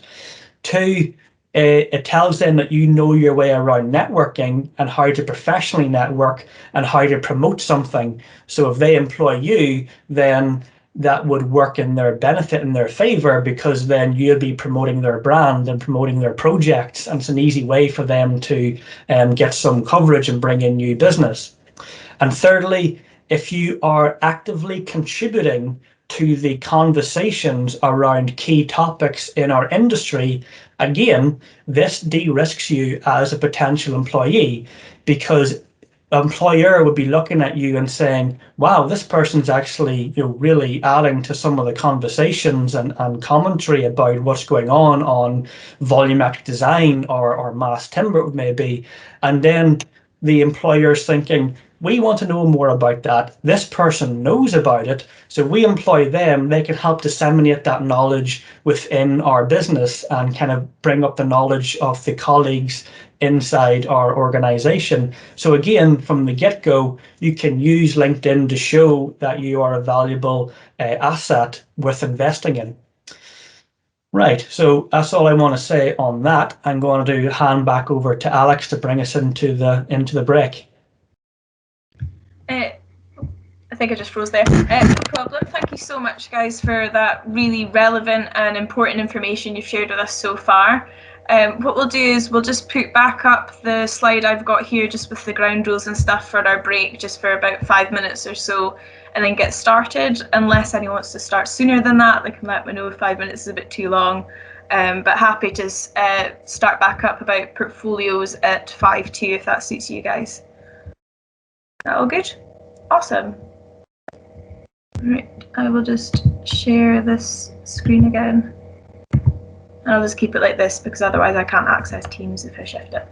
Two, it tells them that you know your way around networking and how to professionally network and how to promote something. So if they employ you, then that would work in their benefit, in their favor, because then you'll be promoting their brand and promoting their projects, and it's an easy way for them to get some coverage and bring in new business. And thirdly, if you are actively contributing to the conversations around key topics in our industry, again, this de-risks you as a potential employee, because the employer would be looking at you and saying, wow, this person's actually really adding to some of the conversations and commentary about what's going on volumetric design or mass timber, it may be. And then the employer's thinking, we want to know more about that. This person knows about it, so we employ them. They can help disseminate that knowledge within our business and kind of bring up the knowledge of the colleagues inside our organization. So again, from the get-go, you can use LinkedIn to show that you are a valuable asset worth investing in. Right, so that's all I want to say on that. I'm going to hand back over to Alex to bring us into the break. I think I just froze there. No problem. Thank you so much, guys, for that really relevant and important information you've shared with us so far. What we'll do is we'll just put back up the slide I've got here just with the ground rules and stuff for our break, just for about 5 minutes or so, and then get started. Unless anyone wants to start sooner than that, they can let me know if 5 minutes is a bit too long. But happy to start back up about portfolios at 5:02 if that suits you guys. All good? Awesome. Right, I will just share this screen again. And I'll just keep it like this because otherwise I can't access Teams if I shift it.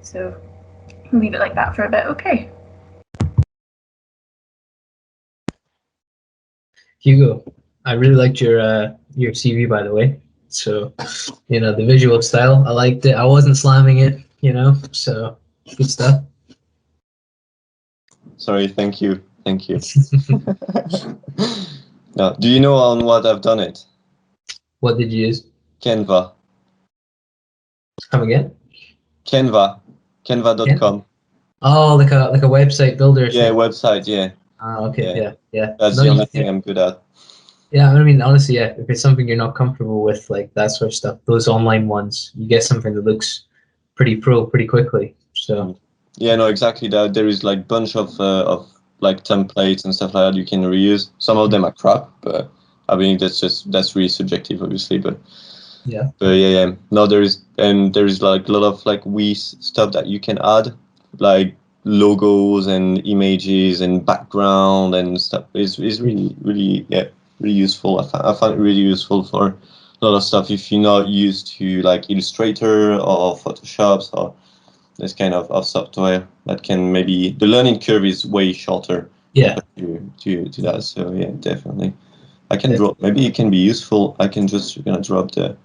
So we'll leave it like that for a bit, okay. Hugo, I really liked your CV, by the way. So, the visual style, I liked it. I wasn't slamming it, so good stuff. Sorry, thank you. Now, do you know on what I've done it? What did you use? Canva. Come again? Canva. Canva.com. Oh, like a website builder. Yeah, website, yeah. Okay, yeah. That's the only thing I'm good at. Yeah, I mean, honestly, yeah, if it's something you're not comfortable with, like that sort of stuff, those online ones, you get something that looks pretty pro pretty quickly. So. Yeah, no, exactly that. There is like bunch of like templates and stuff like that you can reuse. Some of them are crap, but I mean that's really subjective, obviously. But yeah. No, there is like a lot of like stuff that you can add, like logos and images and background and stuff. Is really really useful. I find it really useful for a lot of stuff if you're not used to like Illustrator or Photoshop or this kind of software. That can maybe the learning curve is way shorter. Yeah. To that. So yeah, definitely. I can drop. Maybe it can be useful. I can just drop the.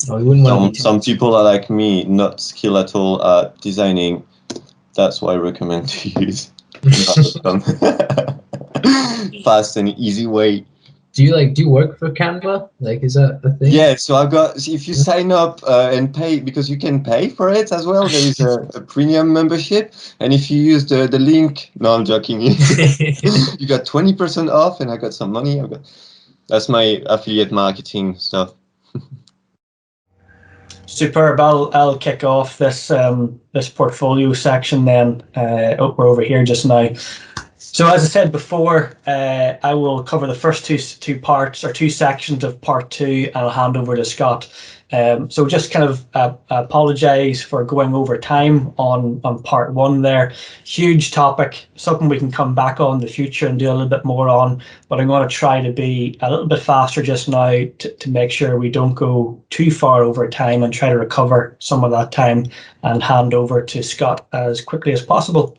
Oh, you wouldn't want some people are like me, not skilled at all at designing. That's why I recommend to use fast and easy way. Do you work for Canva? Like, is that a thing? Yeah, so I've got, if you sign up and pay, because you can pay for it as well, there is a premium membership. And if you use the link, no, I'm joking. You got 20% off and I got some money. That's my affiliate marketing stuff. Superb. I'll kick off this this portfolio section then. We're over here just now. So as I said before, I will cover the first two parts or two sections of part 2, and I'll hand over to Scott. So just kind of apologize for going over time on part 1 there. Huge topic, something we can come back on in the future and do a little bit more on, but I'm going to try to be a little bit faster just now to make sure we don't go too far over time and try to recover some of that time and hand over to Scott as quickly as possible.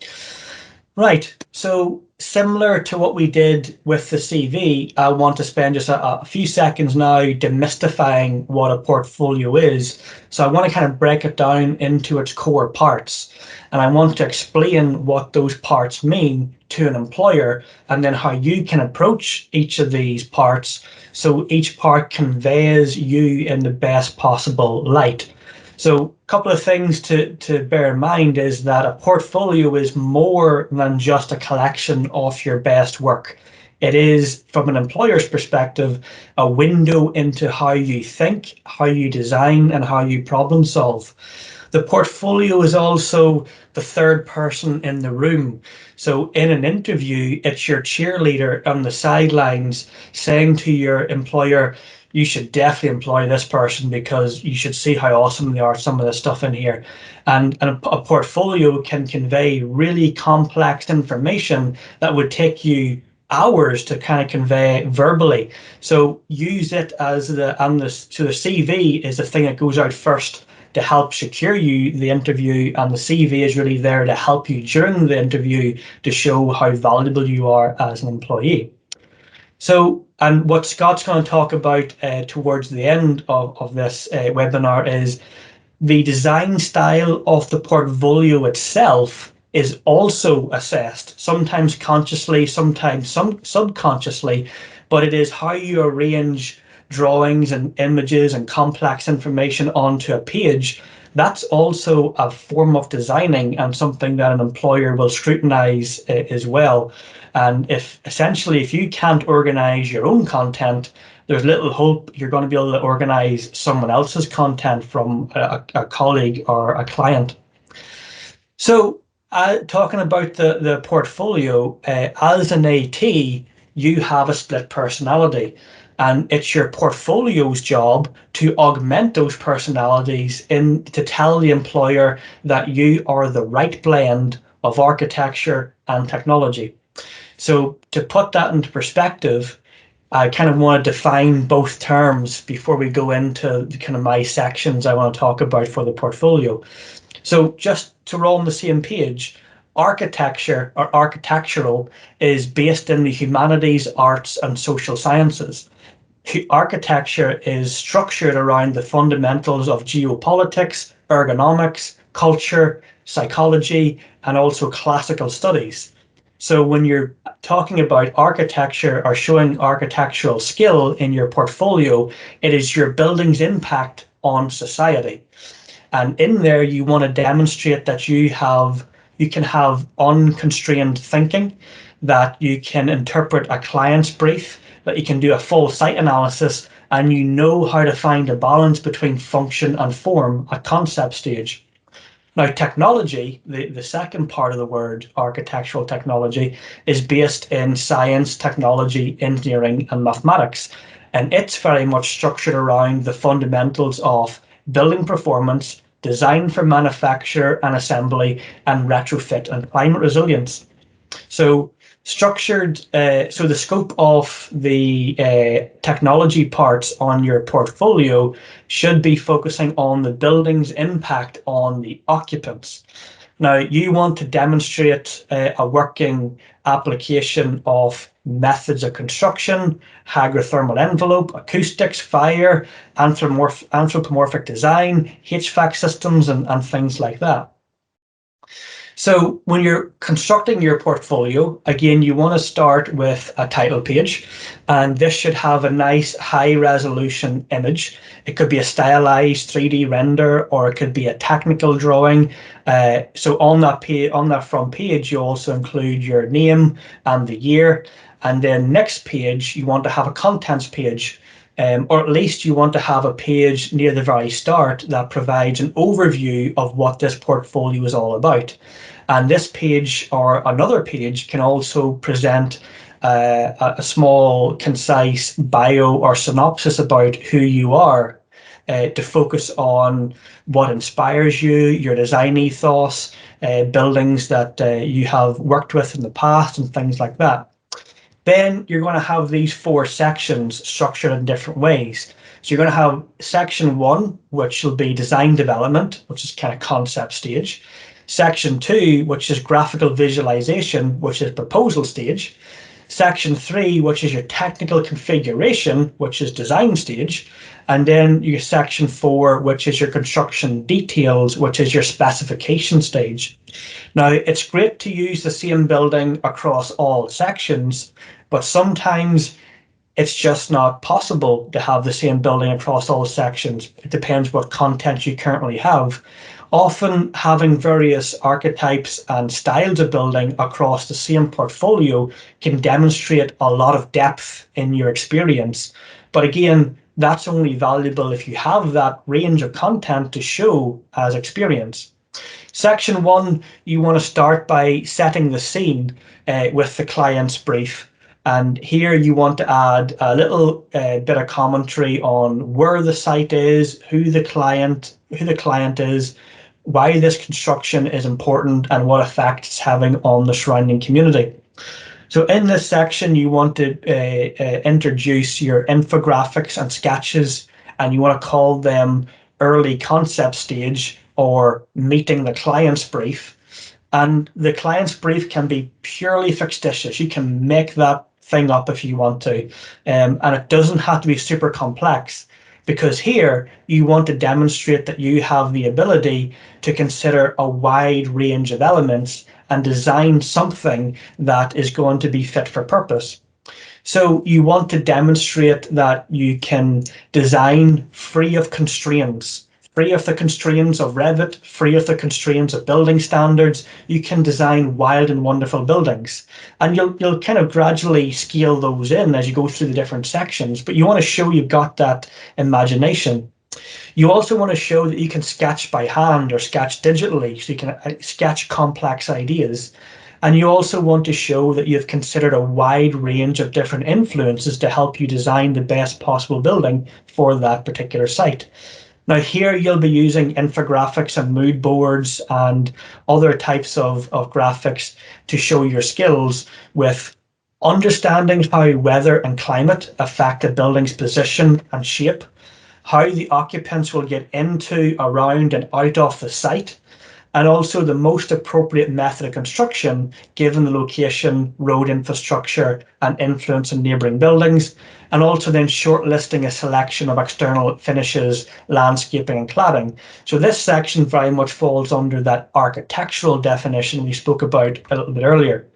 Right, so similar to what we did with the CV, I want to spend just a few seconds now demystifying what a portfolio is. So I want to kind of break it down into its core parts. And I want to explain what those parts mean to an employer, and then how you can approach each of these parts so each part conveys you in the best possible light. So a couple of things to bear in mind is that a portfolio is more than just a collection of your best work. It is, from an employer's perspective, a window into how you think, how you design, and how you problem solve. The portfolio is also the third person in the room. So in an interview, it's your cheerleader on the sidelines saying to your employer, you should definitely employ this person because you should see how awesome they are, some of the stuff in here. And a portfolio can convey really complex information that would take you hours to kind of convey verbally. So use it as the CV is the thing that goes out first to help secure you the interview, and the CV is really there to help you during the interview to show how valuable you are as an employee. So, and what Scott's going to talk about towards the end of this webinar is the design style of the portfolio itself is also assessed, sometimes consciously, sometimes subconsciously, but it is how you arrange drawings and images and complex information onto a page. That's also a form of designing and something that an employer will scrutinize as well. And if you can't organize your own content, there's little hope you're going to be able to organize someone else's content from a colleague or a client. So talking about the portfolio, as an AT, you have a split personality, and it's your portfolio's job to augment those personalities to tell the employer that you are the right blend of architecture and technology. So to put that into perspective, I kind of want to define both terms before we go into the kind of my sections I want to talk about for the portfolio. So just to roll on the same page, architecture or architectural is based in the humanities, arts, and social sciences. Architecture is structured around the fundamentals of geopolitics, ergonomics, culture, psychology, and also classical studies. So when you're talking about architecture or showing architectural skill in your portfolio, it is your building's impact on society. And in there, you want to demonstrate that you can have unconstrained thinking, that you can interpret a client's brief, that you can do a full site analysis, and you know how to find a balance between function and form at concept stage. Now, technology, the second part of the word, architectural technology, is based in science, technology, engineering, and mathematics. And it's very much structured around the fundamentals of building performance, design for manufacture and assembly, and retrofit and climate resilience. So so the scope of the technology parts on your portfolio should be focusing on the building's impact on the occupants. Now, you want to demonstrate a working application of methods of construction, hygrothermal envelope, acoustics, fire, anthropomorphic design, HVAC systems, and things like that. So when you're constructing your portfolio, again, you want to start with a title page, and this should have a nice high resolution image. It could be a stylized 3D render, or it could be a technical drawing. So on that front page, you also include your name and the year. And then next page, you want to have a contents page. Or at least you want to have a page near the very start that provides an overview of what this portfolio is all about. And this page or another page can also present a small, concise bio or synopsis about who you are, to focus on what inspires you, your design ethos, buildings that you have worked with in the past, and things like that. Then you're going to have these 4 sections structured in different ways. So you're going to have section 1, which will be design development, which is kind of concept stage. Section 2, which is graphical visualization, which is proposal stage. Section 3, which is your technical configuration, which is design stage. And then your Section 4, which is your construction details, which is your specification stage. Now, it's great to use the same building across all sections, but sometimes it's just not possible to have the same building across all sections. It depends what content you currently have. Often having various archetypes and styles of building across the same portfolio can demonstrate a lot of depth in your experience. But again, that's only valuable if you have that range of content to show as experience. Section 1, you want to start by setting the scene with the client's brief. And here you want to add a little bit of commentary on where the site is, who the client is, why this construction is important, and what effect it's having on the surrounding community. So in this section, you want to introduce your infographics and sketches, and you want to call them early concept stage or meeting the client's brief. And the client's brief can be purely fictitious. You can make that thing up if you want to, and it doesn't have to be super complex, because here you want to demonstrate that you have the ability to consider a wide range of elements and design something that is going to be fit for purpose. So you want to demonstrate that you can design free of constraints, free of the constraints of Revit, free of the constraints of building standards. You can design wild and wonderful buildings. And you'll kind of gradually scale those in as you go through the different sections, but you want to show you've got that imagination. You also want to show that you can sketch by hand or sketch digitally, so you can sketch complex ideas. And you also want to show that you've considered a wide range of different influences to help you design the best possible building for that particular site. Now here you'll be using infographics and mood boards and other types of graphics to show your skills with understanding how weather and climate affect a building's position and shape, how the occupants will get into, around and out of the site, and also the most appropriate method of construction given the location, road infrastructure, and influence on neighbouring buildings, and also then shortlisting a selection of external finishes, landscaping and cladding. So this section very much falls under that architectural definition we spoke about a little bit earlier.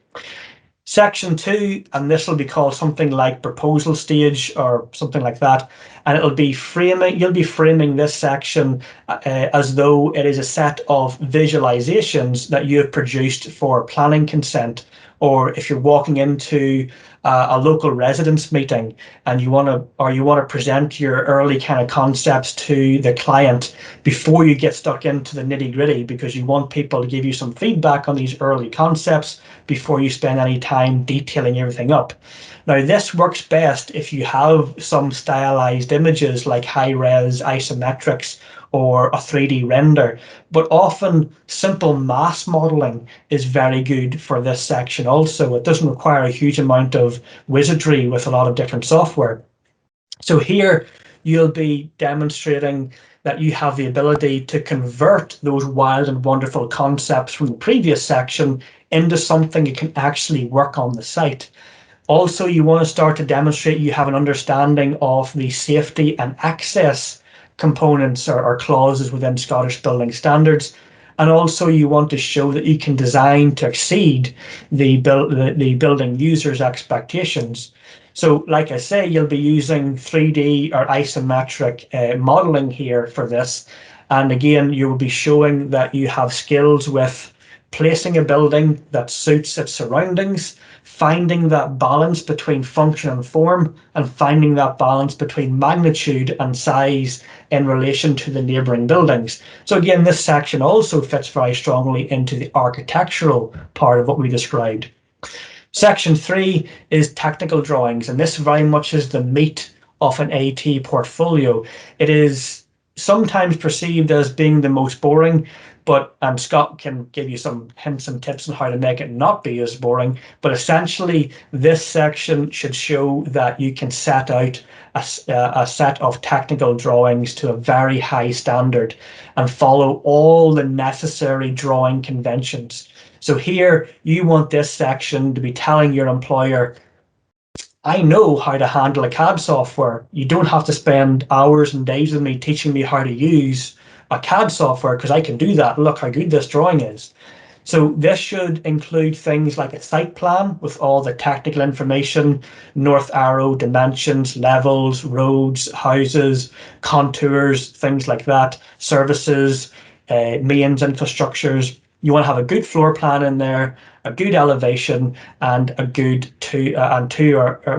Section 2, and this will be called something like proposal stage or something like that, and it'll be framing. You'll be framing this section as though it is a set of visualizations that you have produced for planning consent, or if you're walking into a local residents meeting and you want to present your early kind of concepts to the client before you get stuck into the nitty-gritty, because you want people to give you some feedback on these early concepts before you spend any time detailing everything up. Now, this works best if you have some stylized images like high-res isometrics or a 3D render, but often simple mass modeling is very good for this section also. It doesn't require a huge amount of wizardry with a lot of different software. So here you'll be demonstrating that you have the ability to convert those wild and wonderful concepts from the previous section into something you can actually work on the site. Also, you want to start to demonstrate you have an understanding of the safety and access components or clauses within Scottish building standards. And also you want to show that you can design to exceed the building user's expectations. So like I say, you'll be using 3D or isometric modeling here for this. And again, you will be showing that you have skills with placing a building that suits its surroundings, finding that balance between function and form, and finding that balance between magnitude and size in relation to the neighbouring buildings. So again, this section also fits very strongly into the architectural part of what we described. Section 3 is technical drawings, and this very much is the meat of an AT portfolio. It is sometimes perceived as being the most boring, but Scott can give you some hints and tips on how to make it not be as boring. But essentially, this section should show that you can set out a set of technical drawings to a very high standard and follow all the necessary drawing conventions. So here, you want this section to be telling your employer, I know how to handle a CAD software. You don't have to spend hours and days with me teaching me how to use a CAD software because I can do that. Look how good this drawing is. So this should include things like a site plan with all the technical information, north arrow, dimensions, levels, roads, houses, contours, things like that, services, mains, infrastructures. You want to have a good floor plan in there, a good elevation, and a good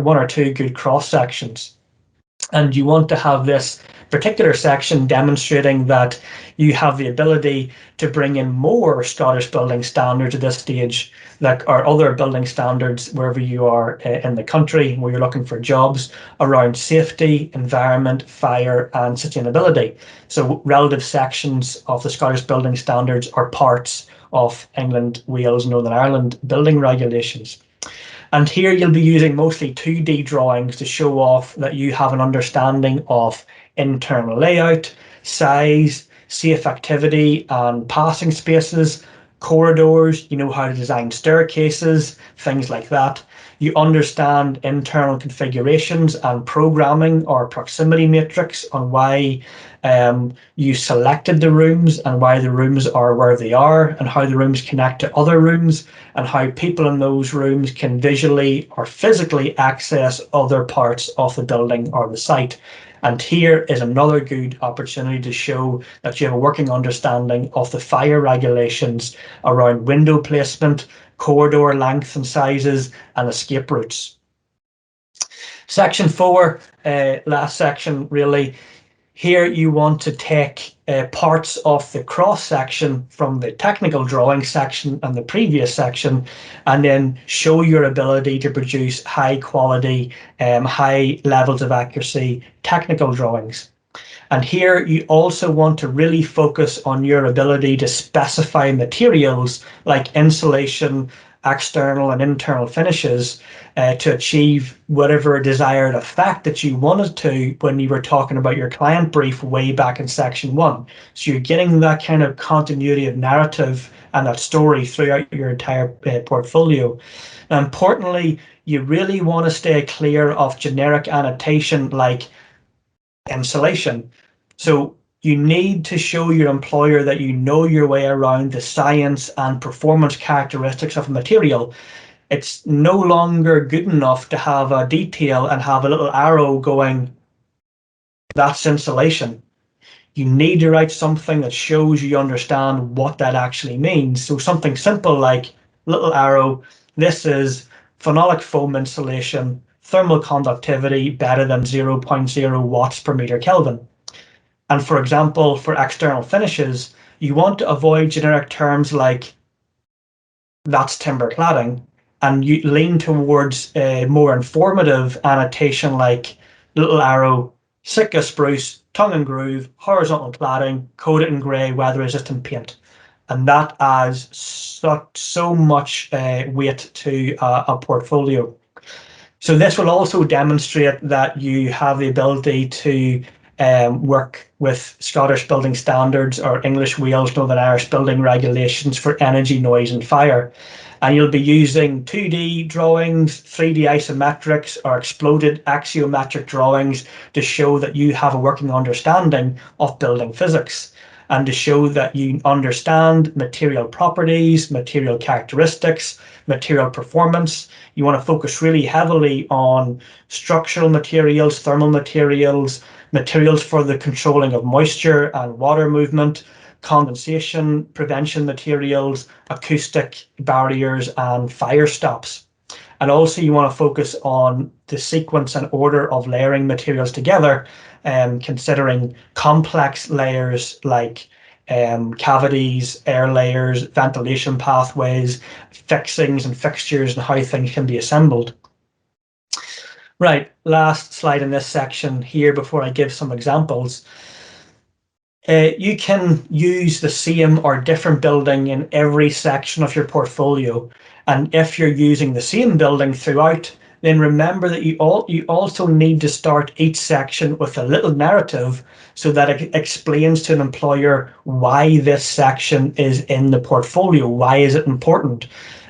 one or two good cross sections. And you want to have this particular section demonstrating that you have the ability to bring in more Scottish building standards at this stage, like or other building standards wherever you are in the country where you're looking for jobs around safety, environment, fire, and sustainability. So relative sections of the Scottish building standards are parts of England, Wales, Northern Ireland building regulations. And here you'll be using mostly 2D drawings to show off that you have an understanding of internal layout, size, safe activity and passing spaces, corridors, you know how to design staircases, things like that. You understand internal configurations and programming or proximity matrix on why you selected the rooms and why the rooms are where they are and how the rooms connect to other rooms and how people in those rooms can visually or physically access other parts of the building or the site. And here is another good opportunity to show that you have a working understanding of the fire regulations around window placement, corridor lengths and sizes, and escape routes. Section 4, last section really. Here you want to take parts of the cross section from the technical drawing section and the previous section and then show your ability to produce high quality, high levels of accuracy technical drawings. And here you also want to really focus on your ability to specify materials like insulation, external and internal finishes to achieve whatever desired effect that you wanted to when you were talking about your client brief way back in section 1. So you're getting that kind of continuity of narrative and that story throughout your entire portfolio. Now, importantly, you really want to stay clear of generic annotation like insulation. So you need to show your employer that you know your way around the science and performance characteristics of a material. It's no longer good enough to have a detail and have a little arrow going, that's insulation. You need to write something that shows you understand what that actually means. So something simple like little arrow, this is phenolic foam insulation, thermal conductivity better than 0.0 watts per meter Kelvin. And for example, for external finishes, you want to avoid generic terms like that's timber cladding, and you lean towards a more informative annotation like little arrow, Sitka spruce, tongue and groove, horizontal cladding, coated in grey, weather resistant paint. And that adds so much weight to a portfolio. So this will also demonstrate that you have the ability to work with Scottish building standards or English, Wales, Northern Irish building regulations for energy, noise and fire. And you'll be using 2D drawings, 3D isometrics or exploded axiometric drawings to show that you have a working understanding of building physics and to show that you understand material properties, material characteristics, material performance. You want to focus really heavily on structural materials, thermal materials, materials for the controlling of moisture and water movement, condensation prevention materials, acoustic barriers, and fire stops. And also you want to focus on the sequence and order of layering materials together, considering complex layers like cavities, air layers, ventilation pathways, fixings and fixtures, and how things can be assembled. Right, last slide in this section here before I give some examples. You can use the same or different building in every section of your portfolio. And if you're using the same building throughout, then remember that you also need to start each section with a little narrative so that it explains to an employer why this section is in the portfolio, why is it important,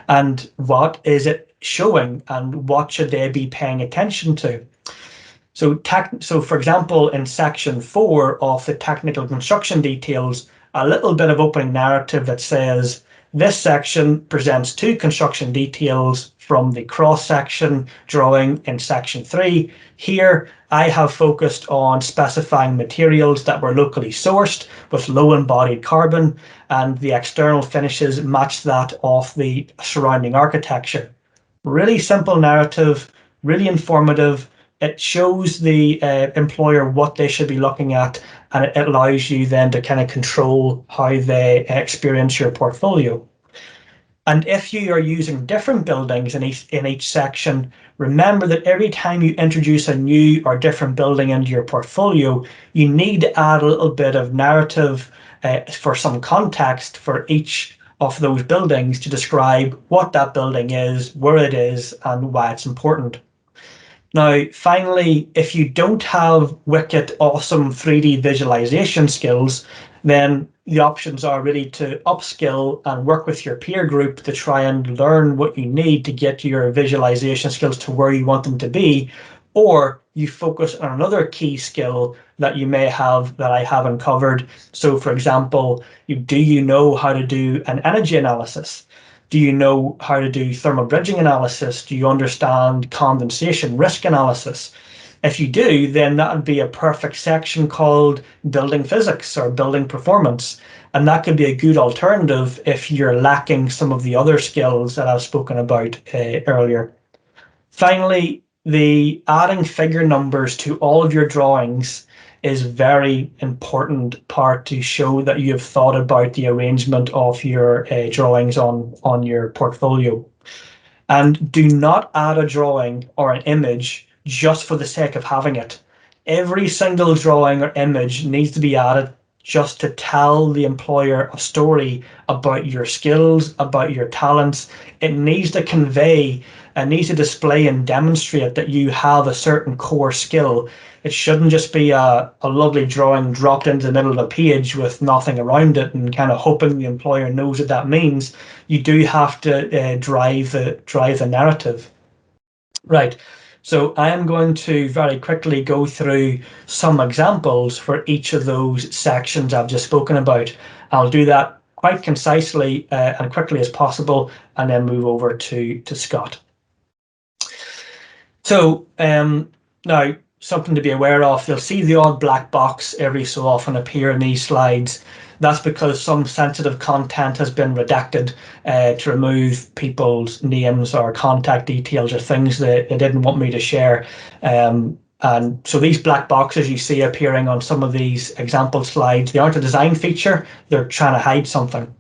and what is it showing, and what should they be paying attention to. So for example, in section 4 of the technical construction details, a little bit of opening narrative that says, this section presents 2 construction details from the cross-section drawing in section 3. Here, I have focused on specifying materials that were locally sourced with low embodied carbon, and the external finishes match that of the surrounding architecture. Really simple narrative, really informative. It shows the employer what they should be looking at, and it allows you then to kind of control how they experience your portfolio. And if you are using different buildings in each section, remember that every time you introduce a new or different building into your portfolio, you need to add a little bit of narrative for some context for each of those buildings to describe what that building is, where it is, and why it's important. Now, finally, if you don't have wicked awesome 3D visualization skills, then the options are really to upskill and work with your peer group to try and learn what you need to get your visualization skills to where you want them to be, or you focus on another key skill that you may have that I haven't covered. So for example, do you know how to do an energy analysis? Do you know how to do thermal bridging analysis? Do you understand condensation risk analysis? If you do, then that would be a perfect section called building physics or building performance. And that could be a good alternative if you're lacking some of the other skills that I've spoken about earlier. Finally, the adding figure numbers to all of your drawings is very important part to show that you have thought about the arrangement of your drawings on your portfolio. And do not add a drawing or an image just for the sake of having it. Every single drawing or image needs to be added just to tell the employer a story about your skills, about your talents. It needs to convey, it needs to display and demonstrate that you have a certain core skill. It shouldn't just be a lovely drawing dropped into the middle of a page with nothing around it and kind of hoping the employer knows what that means. You do have to drive the narrative. Right. So I am going to very quickly go through some examples for each of those sections I've just spoken about. I'll do that quite concisely and quickly as possible, and then move over to Scott. So now, something to be aware of, you'll see the odd black box every so often appear in these slides. That's because some sensitive content has been redacted to remove people's names or contact details or things that they didn't want me to share. And so these black boxes you see appearing on some of these example slides, they aren't a design feature, they're trying to hide something.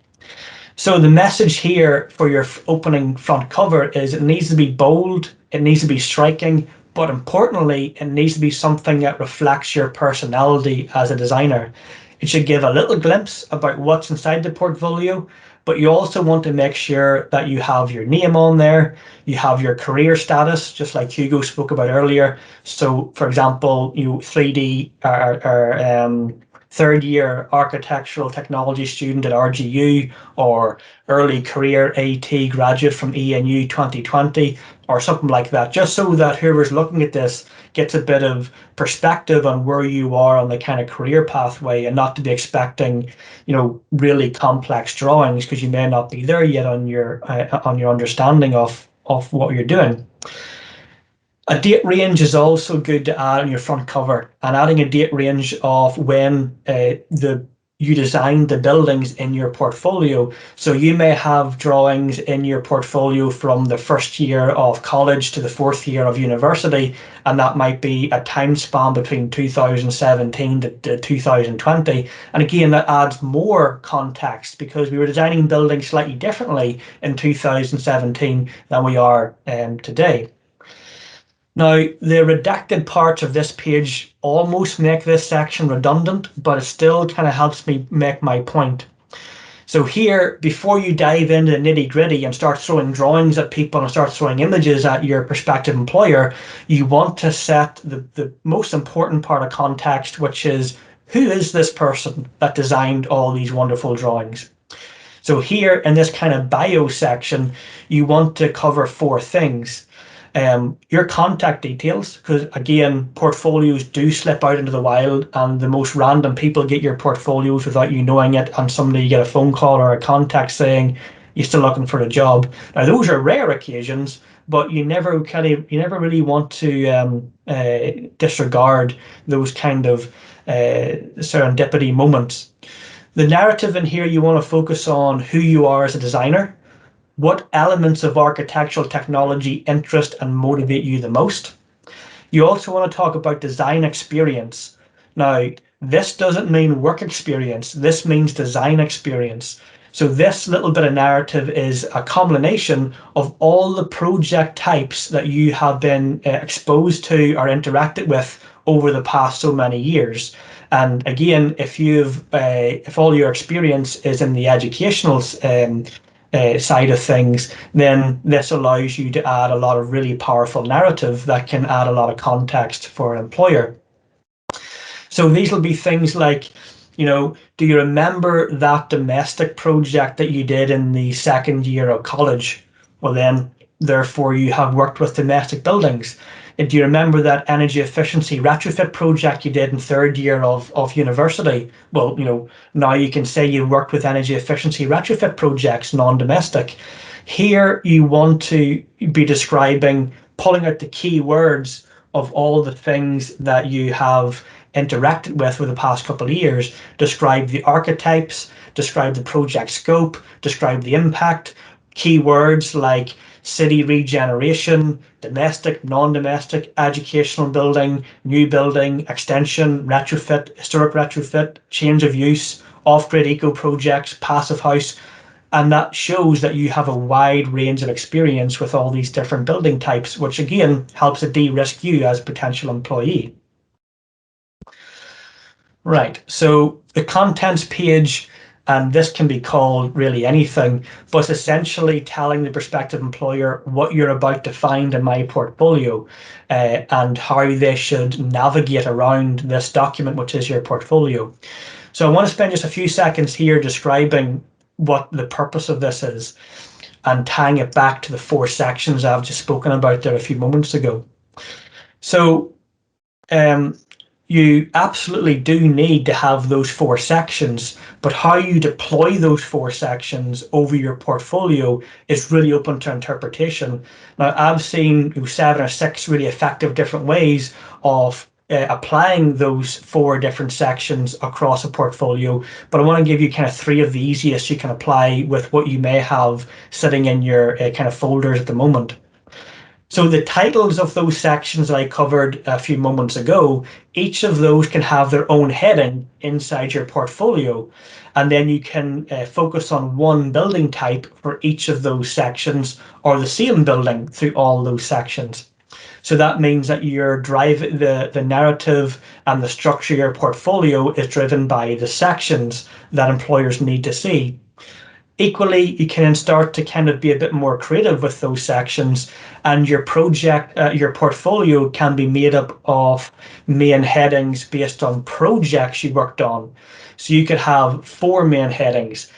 So the message here for your opening front cover is it needs to be bold, it needs to be striking, but importantly, it needs to be something that reflects your personality as a designer. It should give a little glimpse about what's inside the portfolio, but you also want to make sure that you have your name on there, you have your career status, just like Hugo spoke about earlier. So for example, you 3D or third year architectural technology student at RGU, or early career AT graduate from ENU 2020, or something like that, just so that whoever's looking at this gets a bit of perspective on where you are on the kind of career pathway, and not to be expecting, really complex drawings, because you may not be there yet on your understanding of what you're doing. A date range is also good to add on your front cover, and adding a date range of when you designed the buildings in your portfolio. So you may have drawings in your portfolio from the first year of college to the fourth year of university, and that might be a time span between 2017 to 2020. And again, that adds more context because we were designing buildings slightly differently in 2017 than we are today. Now, the redacted parts of this page almost make this section redundant, but it still kind of helps me make my point. So here, before you dive into the nitty-gritty and start throwing drawings at people and start throwing images at your prospective employer, you want to set the most important part of context, which is, who is this person that designed all these wonderful drawings? So here in this kind of bio section, you want to cover 4 things. Your contact details, because again, portfolios do slip out into the wild, and the most random people get your portfolios without you knowing it, and someday you get a phone call or a contact saying you're still looking for a job. Now, those are rare occasions, but you never really want to disregard those kind of serendipity moments. The narrative in here, you want to focus on who you are as a designer, what elements of architectural technology interest and motivate you the most. You also want to talk about design experience. Now, this doesn't mean work experience, this means design experience. So this little bit of narrative is a combination of all the project types that you have been exposed to or interacted with over the past so many years. And again, if all your experience is in the educational side of things, then this allows you to add a lot of really powerful narrative that can add a lot of context for an employer. So these will be things like, do you remember that domestic project that you did in the second year of college? Well, then, therefore, you have worked with domestic buildings. Do you remember that energy efficiency retrofit project you did in third year of university? Well, now you can say you worked with energy efficiency retrofit projects, non-domestic. Here you want to be describing, pulling out the key words of all the things that you have interacted with the past couple of years. Describe the archetypes, describe the project scope, describe the impact. Keywords like city regeneration, domestic, non-domestic, educational building, new building, extension, retrofit, historic retrofit, change of use, off-grid eco projects, passive house. And that shows that you have a wide range of experience with all these different building types, which again helps to de-risk you as a potential employee. Right, so the contents page, and this can be called really anything, but it's essentially telling the prospective employer what you're about to find in my portfolio and how they should navigate around this document, which is your portfolio. So I want to spend just a few seconds here describing what the purpose of this is and tying it back to the 4 sections I've just spoken about there a few moments ago. So you absolutely do need to have those 4 sections, but how you deploy those 4 sections over your portfolio is really open to interpretation. Now, I've seen 7 or 6 really effective different ways of applying those 4 different sections across a portfolio, but I want to give you kind of 3 of the easiest you can apply with what you may have sitting in your kind of folders at the moment. So the titles of those sections that I covered a few moments ago, each of those can have their own heading inside your portfolio. And then you can focus on one building type for each of those sections, or the same building through all those sections. So that means that your the narrative and the structure of your portfolio is driven by the sections that employers need to see. Equally, you can start to kind of be a bit more creative with those sections, and your portfolio can be made up of main headings based on projects you worked on. So you could have 4 main headings: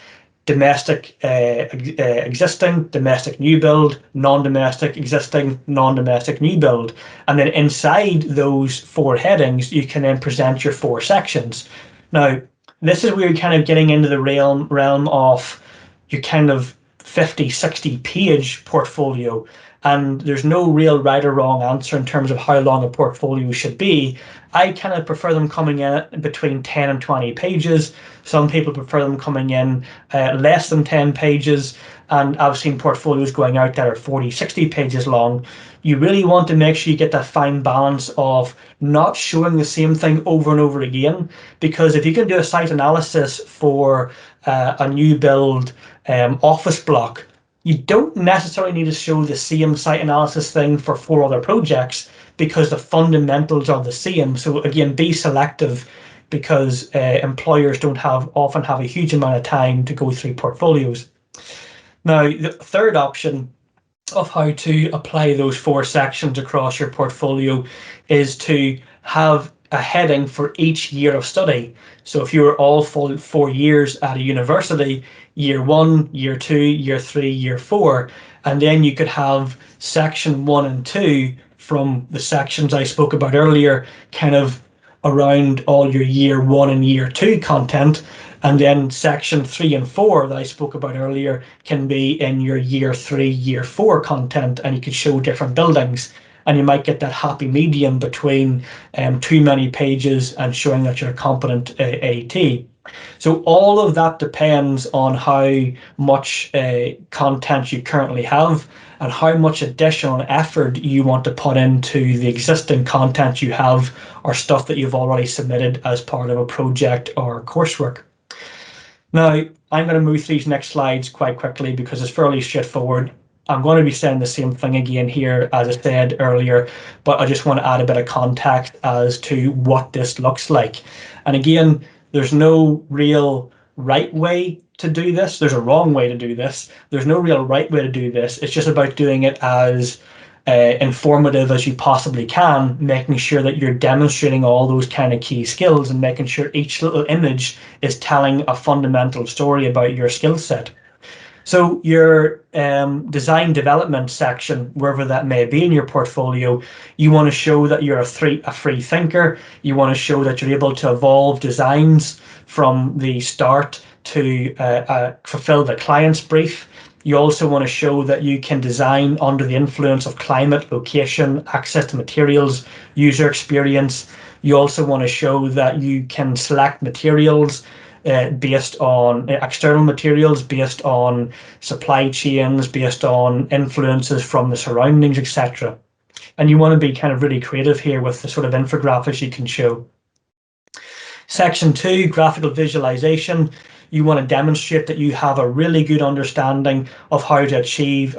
domestic, existing, domestic new build, non-domestic, existing, non-domestic new build. And then inside those 4 headings, you can then present your 4 sections. Now, this is where you're kind of getting into the realm of your kind of 50, 60 page portfolio. And there's no real right or wrong answer in terms of how long a portfolio should be. I kind of prefer them coming in between 10 and 20 pages. Some people prefer them coming in less than 10 pages. And I've seen portfolios going out that are 40, 60 pages long. You really want to make sure you get that fine balance of not showing the same thing over and over again. Because if you can do a site analysis for a new build office block, you don't necessarily need to show the same site analysis thing for 4 other projects, because the fundamentals are the same. So again, be selective, because employers don't often have a huge amount of time to go through portfolios. Now, the third option of how to apply those 4 sections across your portfolio is to have a heading for each year of study. So if you were all 4 years at a university, year 1, year 2, year 3, year 4, and then you could have section 1 and 2 from the sections I spoke about earlier, kind of around all your year 1 and year 2 content. And then section 3 and 4 that I spoke about earlier can be in your year 3, year 4 content, and you could show different buildings. And you might get that happy medium between too many pages and showing that you're a competent AT. So all of that depends on how much content you currently have and how much additional effort you want to put into the existing content you have or stuff that you've already submitted as part of a project or coursework. Now, I'm going to move through these next slides quite quickly because it's fairly straightforward. I'm going to be saying the same thing again here as I said earlier, but I just want to add a bit of context as to what this looks like. And again, there's no real right way to do this. There's a wrong way to do this. There's no real right way to do this. It's just about doing it as informative as you possibly can, making sure that you're demonstrating all those kind of key skills and making sure each little image is telling a fundamental story about your skill set. So your design development section, wherever that may be in your portfolio, you want to show that you're a free thinker. You want to show that you're able to evolve designs from the start to fulfill the client's brief. You also want to show that you can design under the influence of climate, location, access to materials, user experience. You also want to show that you can select materials based on external materials, based on supply chains, based on influences from the surroundings, etc. And you want to be kind of really creative here with the sort of infographics you can show. Section 2, graphical visualization. You want to demonstrate that you have a really good understanding of how to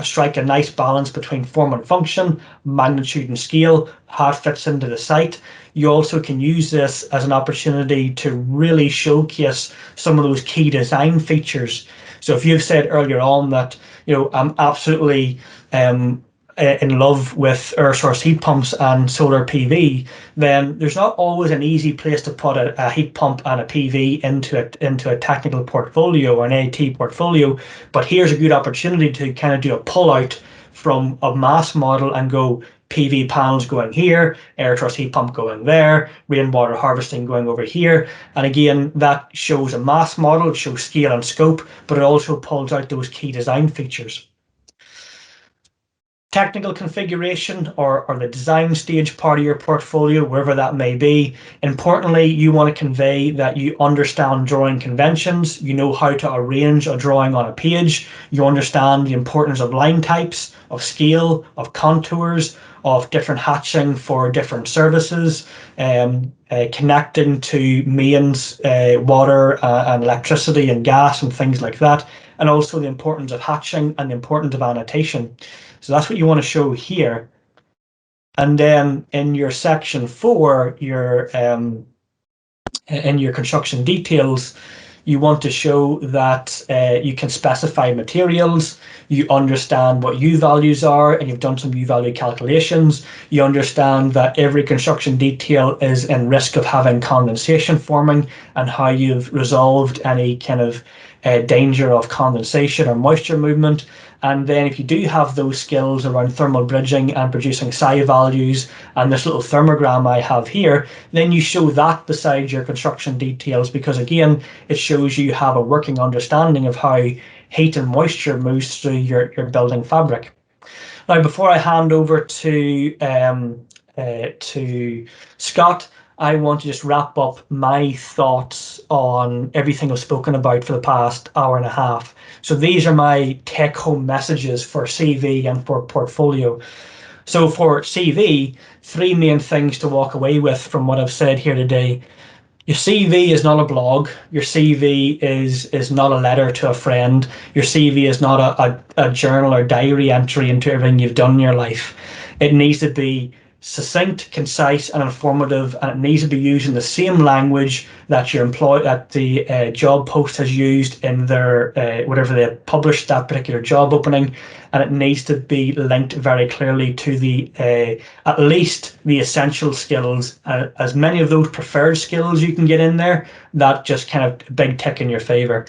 strike a nice balance between form and function, magnitude and scale, how it fits into the site. You also can use this as an opportunity to really showcase some of those key design features. So if you've said earlier on that, I'm absolutely in love with air source heat pumps and solar PV, then there's not always an easy place to put a heat pump and a PV into a technical portfolio or an AT portfolio. But here's a good opportunity to kind of do a pull out from a mass model and go PV panels going here, air source heat pump going there, rainwater harvesting going over here. And again, that shows a mass model, it shows scale and scope, but it also pulls out those key design features. Technical configuration or the design stage part of your portfolio, wherever that may be. Importantly, you want to convey that you understand drawing conventions, you know how to arrange a drawing on a page, you understand the importance of line types, of scale, of contours, of different hatching for different services, connecting to mains, water and electricity and gas and things like that, and also the importance of hatching and the importance of annotation. So that's what you want to show here. And then in your section 4, in your construction details, you want to show that you can specify materials, you understand what U values are, and you've done some U value calculations. You understand that every construction detail is in risk of having condensation forming and how you've resolved any kind of danger of condensation or moisture movement. And then if you do have those skills around thermal bridging and producing psi values and this little thermogram I have here, then you show that beside your construction details, because again, it shows you have a working understanding of how heat and moisture moves through your building fabric. Now, before I hand over to Scott, I want to just wrap up my thoughts on everything I've spoken about for the past hour and a half. So these are my take-home messages for CV and for portfolio. So for CV, 3 main things to walk away with from what I've said here today. Your CV is not a blog. Your CV is not a letter to a friend. Your CV is not a journal or diary entry into everything you've done in your life. It needs to be succinct, concise, and informative, and it needs to be used in the same language that the job post has used in their whatever they published that particular job opening, and it needs to be linked very clearly to the at least the essential skills. As many of those preferred skills you can get in there, that just kind of a big tick in your favor.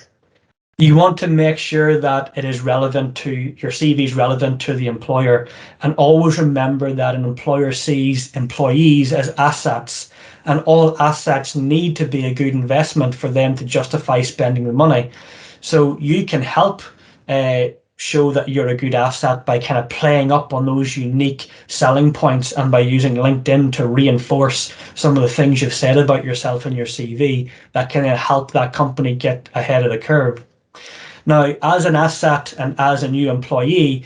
You want to make sure that it is relevant to your CV, is relevant to the employer, and always remember that an employer sees employees as assets, and all assets need to be a good investment for them to justify spending the money. So you can help show that you're a good asset by kind of playing up on those unique selling points and by using LinkedIn to reinforce some of the things you've said about yourself in your CV that can help that company get ahead of the curve. Now, as an asset and as a new employee,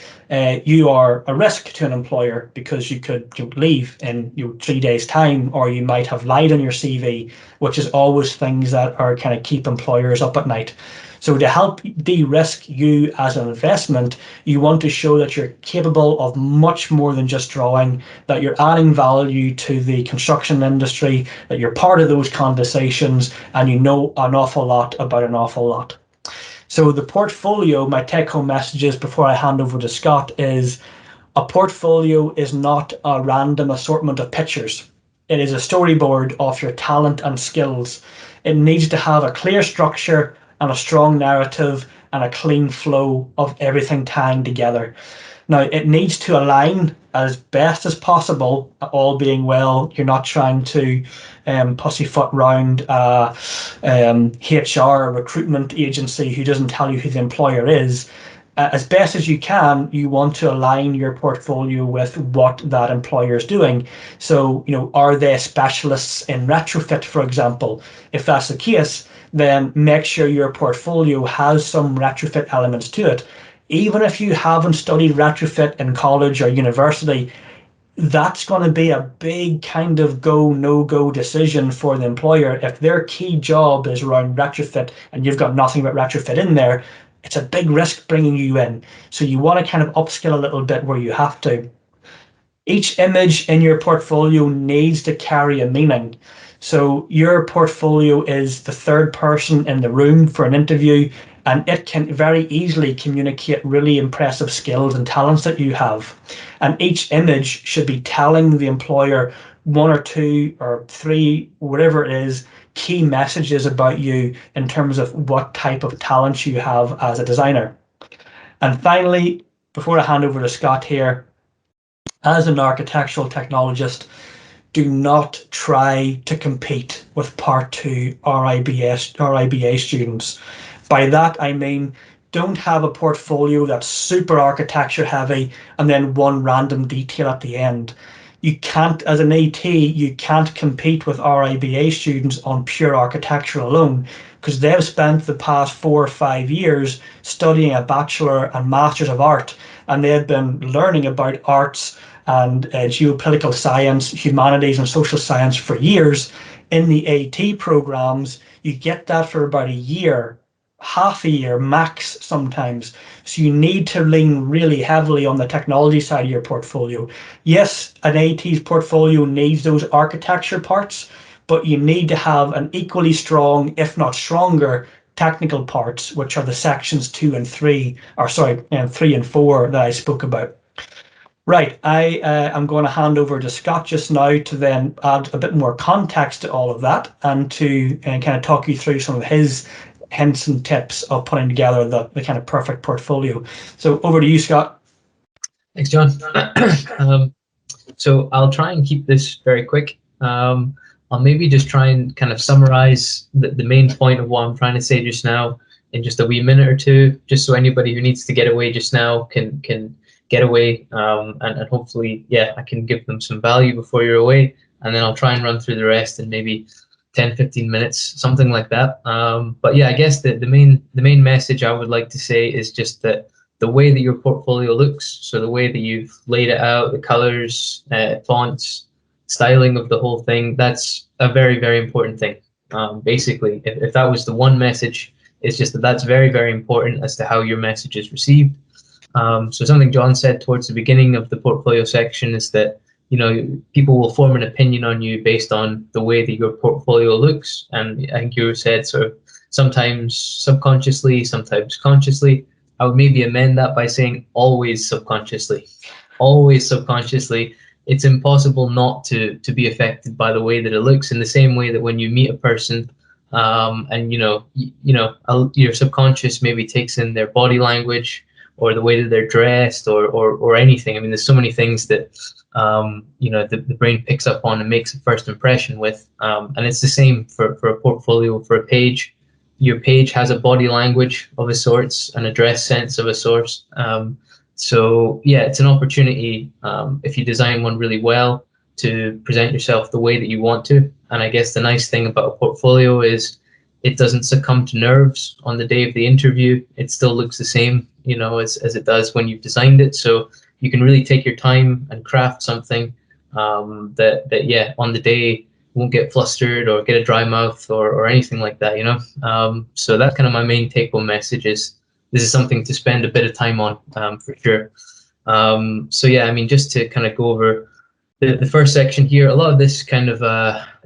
you are a risk to an employer because you could leave in 3 days' time, or you might have lied on your CV, which is always things that are kind of keep employers up at night. So to help de-risk you as an investment, you want to show that you're capable of much more than just drawing, that you're adding value to the construction industry, that you're part of those conversations, and you know an awful lot about an awful lot. So the portfolio, my take-home messages before I hand over to Scott, is a portfolio is not a random assortment of pictures. It is a storyboard of your talent and skills. It needs to have a clear structure and a strong narrative and a clean flow of everything tying together. Now, it needs to align as best as possible, all being well. You're not trying to pussyfoot round HR or recruitment agency who doesn't tell you who the employer is. As best as you can, you want to align your portfolio with what that employer is doing. So, are they specialists in retrofit, for example? If that's the case, then make sure your portfolio has some retrofit elements to it. Even if you haven't studied retrofit in college or university, that's going to be a big kind of go, no-go decision for the employer. If their key job is around retrofit and you've got nothing but retrofit in there, it's a big risk bringing you in. So you want to kind of upskill a little bit where you have to. Each image in your portfolio needs to carry a meaning. So your portfolio is the third person in the room for an interview, and it can very easily communicate really impressive skills and talents that you have. And each image should be telling the employer 1 or 2 or 3, whatever it is, key messages about you in terms of what type of talents you have as a designer. And finally, before I hand over to Scott here, as an architectural technologist, do not try to compete with Part 2 RIBA students. By that, I mean, don't have a portfolio that's super architecture heavy and then one random detail at the end. You can't, as an AT, you can't compete with RIBA students on pure architecture alone, because they've spent the past 4 or 5 years studying a Bachelor and Masters of Art, and they've been learning about arts and geopolitical science, humanities and social science for years. In the AT programs, you get that for about a year, half a year max sometimes. So you need to lean really heavily on the technology side of your portfolio. Yes, an AT's portfolio needs those architecture parts, but you need to have an equally strong, if not stronger, technical parts, which are the sections 2 and 3, or sorry, 3 and 4 that I spoke about. Right, I am going to hand over to Scott just now to then add a bit more context to all of that and to kind of talk you through some of his hints and tips of putting together the kind of perfect portfolio. So over to you, Scott. Thanks, John. So I'll try and keep this very quick. I'll maybe just try and kind of summarize the main point of what I'm trying to say just now in just a wee minute or two, just so anybody who needs to get away just now can get away, and hopefully, yeah, I can give them some value before you're away, and then I'll try and run through the rest in maybe 10-15 minutes, something like that. But yeah, I guess the main message I would like to say is just that the way that your portfolio looks, so the way that you've laid it out, the colors, fonts, styling of the whole thing, that's a very, very important thing. Basically, if that was the one message, it's just that that's very, very important as to how your message is received. So something John said towards the beginning of the portfolio section is that people will form an opinion on you based on the way that your portfolio looks. And I think you said sort of sometimes subconsciously, sometimes consciously. I would maybe amend that by saying always subconsciously. Always subconsciously. It's impossible not to be affected by the way that it looks, in the same way that when you meet a person, and your subconscious maybe takes in their body language or the way that they're dressed or anything. I mean, there's so many things that the brain picks up on and makes a first impression with, and it's the same for a portfolio, for a page. Your page has a body language of a sorts, an address sense of a sort. So yeah, it's an opportunity, if you design one really well, to present yourself the way that you want to. And I guess the nice thing about a portfolio is it doesn't succumb to nerves on the day of the interview. It still looks the same, as it does when you've designed it. So you can really take your time and craft something that on the day won't get flustered or get a dry mouth or anything like that, So that's kind of my main take-home message is this is something to spend a bit of time on, for sure. So yeah, I mean, just to kind of go over the first section here, a lot of this kind of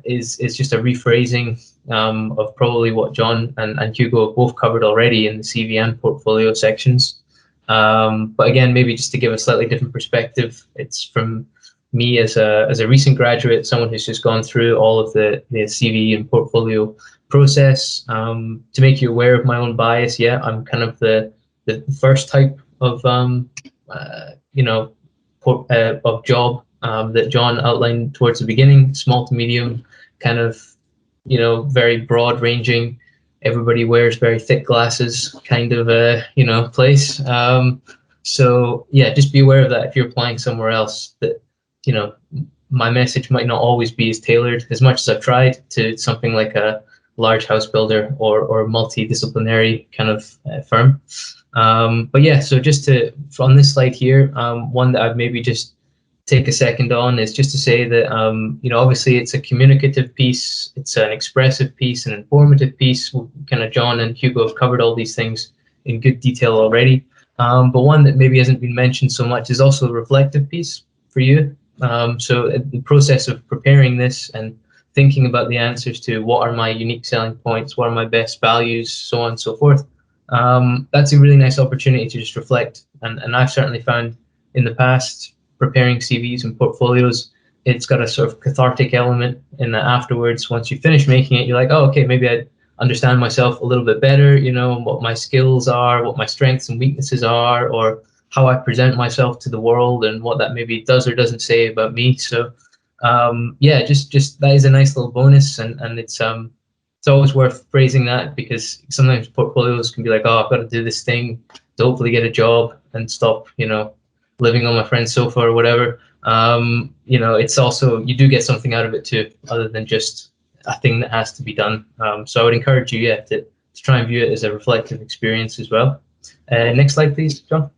is just a rephrasing of probably what John and Hugo have both covered already in the CV and portfolio sections. But again, maybe just to give a slightly different perspective, it's from me as a recent graduate, someone who's just gone through all of the CV and portfolio process. To make you aware of my own bias, I'm kind of the first type of of job that John outlined towards the beginning, small to medium, kind of very broad ranging. Everybody wears very thick glasses, kind of place. So yeah, just be aware of that if you're applying somewhere else. That my message might not always be as tailored, as much as I've tried, to something like a large house builder or multidisciplinary kind of firm. But yeah, so just on this slide here, one that I've maybe just take a second on is just to say that obviously it's a communicative piece, it's an expressive piece, an informative piece. Kind of John and Hugo have covered all these things in good detail already. But one that maybe hasn't been mentioned so much is also a reflective piece for you. So the process of preparing this and thinking about the answers to what are my unique selling points, what are my best values, so on and so forth. That's a really nice opportunity to just reflect. And I've certainly found in the past, preparing CVs and portfolios, it's got a sort of cathartic element in that afterwards. Once you finish making it, you're like, oh, okay, maybe I understand myself a little bit better, what my skills are, what my strengths and weaknesses are, or how I present myself to the world and what that maybe does or doesn't say about me. So yeah, just that is a nice little bonus, and it's always worth praising that, because sometimes portfolios can be like, oh, I've got to do this thing to hopefully get a job and stop, living on my friend's sofa or whatever. It's also, you do get something out of it too, other than just a thing that has to be done. So I would encourage you, to try and view it as a reflective experience as well. Next slide, please, John.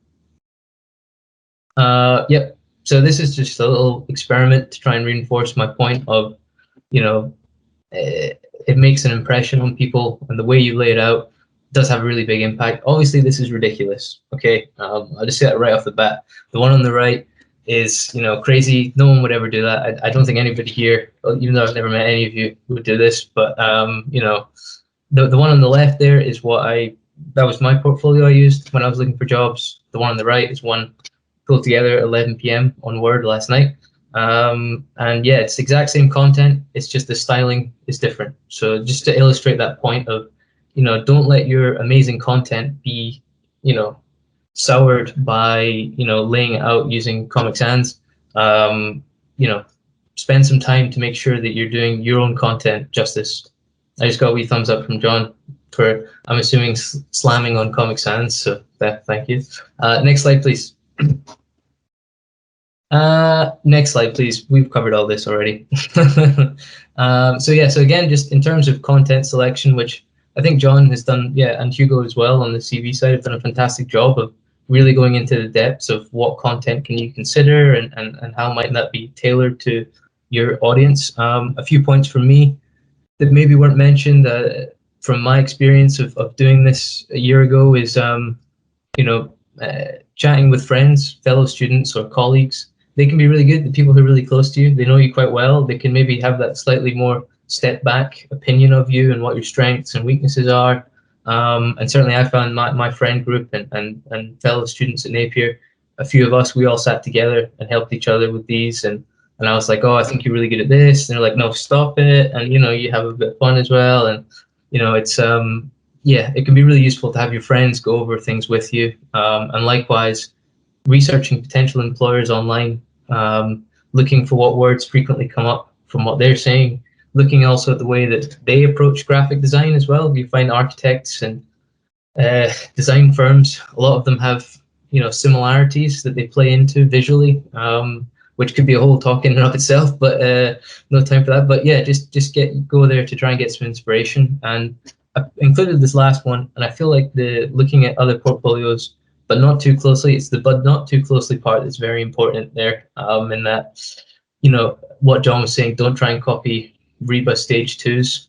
Yep. So this is just a little experiment to try and reinforce my point of, it makes an impression on people, and the way you lay it out does have a really big impact. Obviously, this is ridiculous. Okay, I'll just say that right off the bat. The one on the right is, crazy. No one would ever do that. I don't think anybody here, even though I've never met any of you, would do this. But the one on the left there is that was my portfolio I used when I was looking for jobs. The one on the right is one pulled together at 11 p.m. on Word last night. And yeah, it's the exact same content. It's just the styling is different. So just to illustrate that point of, don't let your amazing content be, soured by, laying it out using Comic Sans. Spend some time to make sure that you're doing your own content justice. I just got a wee thumbs up from John for, I'm assuming, slamming on Comic Sans. So thank you. Next slide, please. Next slide, please. We've covered all this already. So yeah, so again, just in terms of content selection, which I think John has done, and Hugo as well on the CV side have done a fantastic job of really going into the depths of what content can you consider and how might that be tailored to your audience. A few points from me that maybe weren't mentioned from my experience of doing this a year ago is, chatting with friends, fellow students or colleagues, they can be really good. The people who are really close to you, they know you quite well. They can maybe have that slightly more step back opinion of you and what your strengths and weaknesses are. And certainly I found my friend group and fellow students at Napier, a few of us, we all sat together and helped each other with these. And I was like, oh, I think you're really good at this. And they're like, no, stop it. And, you know, you have a bit of fun as well. And, you know, it's, yeah, it can be really useful to have your friends go over things with you. And likewise, researching potential employers online, looking for what words frequently come up from what they're saying, looking also at the way that they approach graphic design as well. You find architects and design firms, a lot of them have, you know, similarities that they play into visually, which could be a whole talk in and of itself, but no time for that. But yeah, just go there to try and get some inspiration. And I've included this last one, and I feel like the looking at other portfolios, but not too closely. It's the but not too closely part that's very important there. In that, you know, what John was saying, don't try and copy Reba Stage 2s.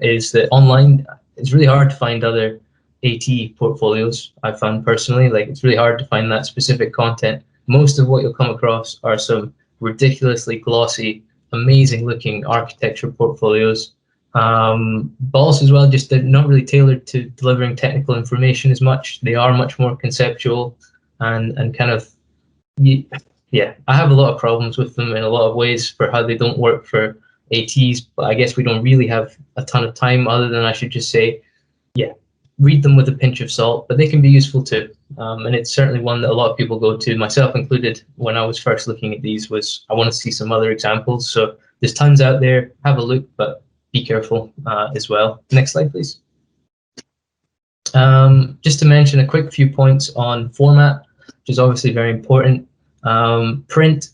Is that online? It's really hard to find other AT portfolios. I found personally, like it's really hard to find that specific content. Most of what you'll come across are some ridiculously glossy, amazing looking architecture portfolios. But also as well, just they're not really tailored to delivering technical information as much. They are much more conceptual and kind of, yeah, I have a lot of problems with them in a lot of ways for how they don't work for ATs, but I guess we don't really have a ton of time other than I should just say, yeah, read them with a pinch of salt, but they can be useful too. And it's certainly one that a lot of people go to, myself included, when I was first looking at these, was I want to see some other examples. So there's tons out there, have a look, but be careful as well. Next slide, please. Just to mention a quick few points on format, which is obviously very important. Print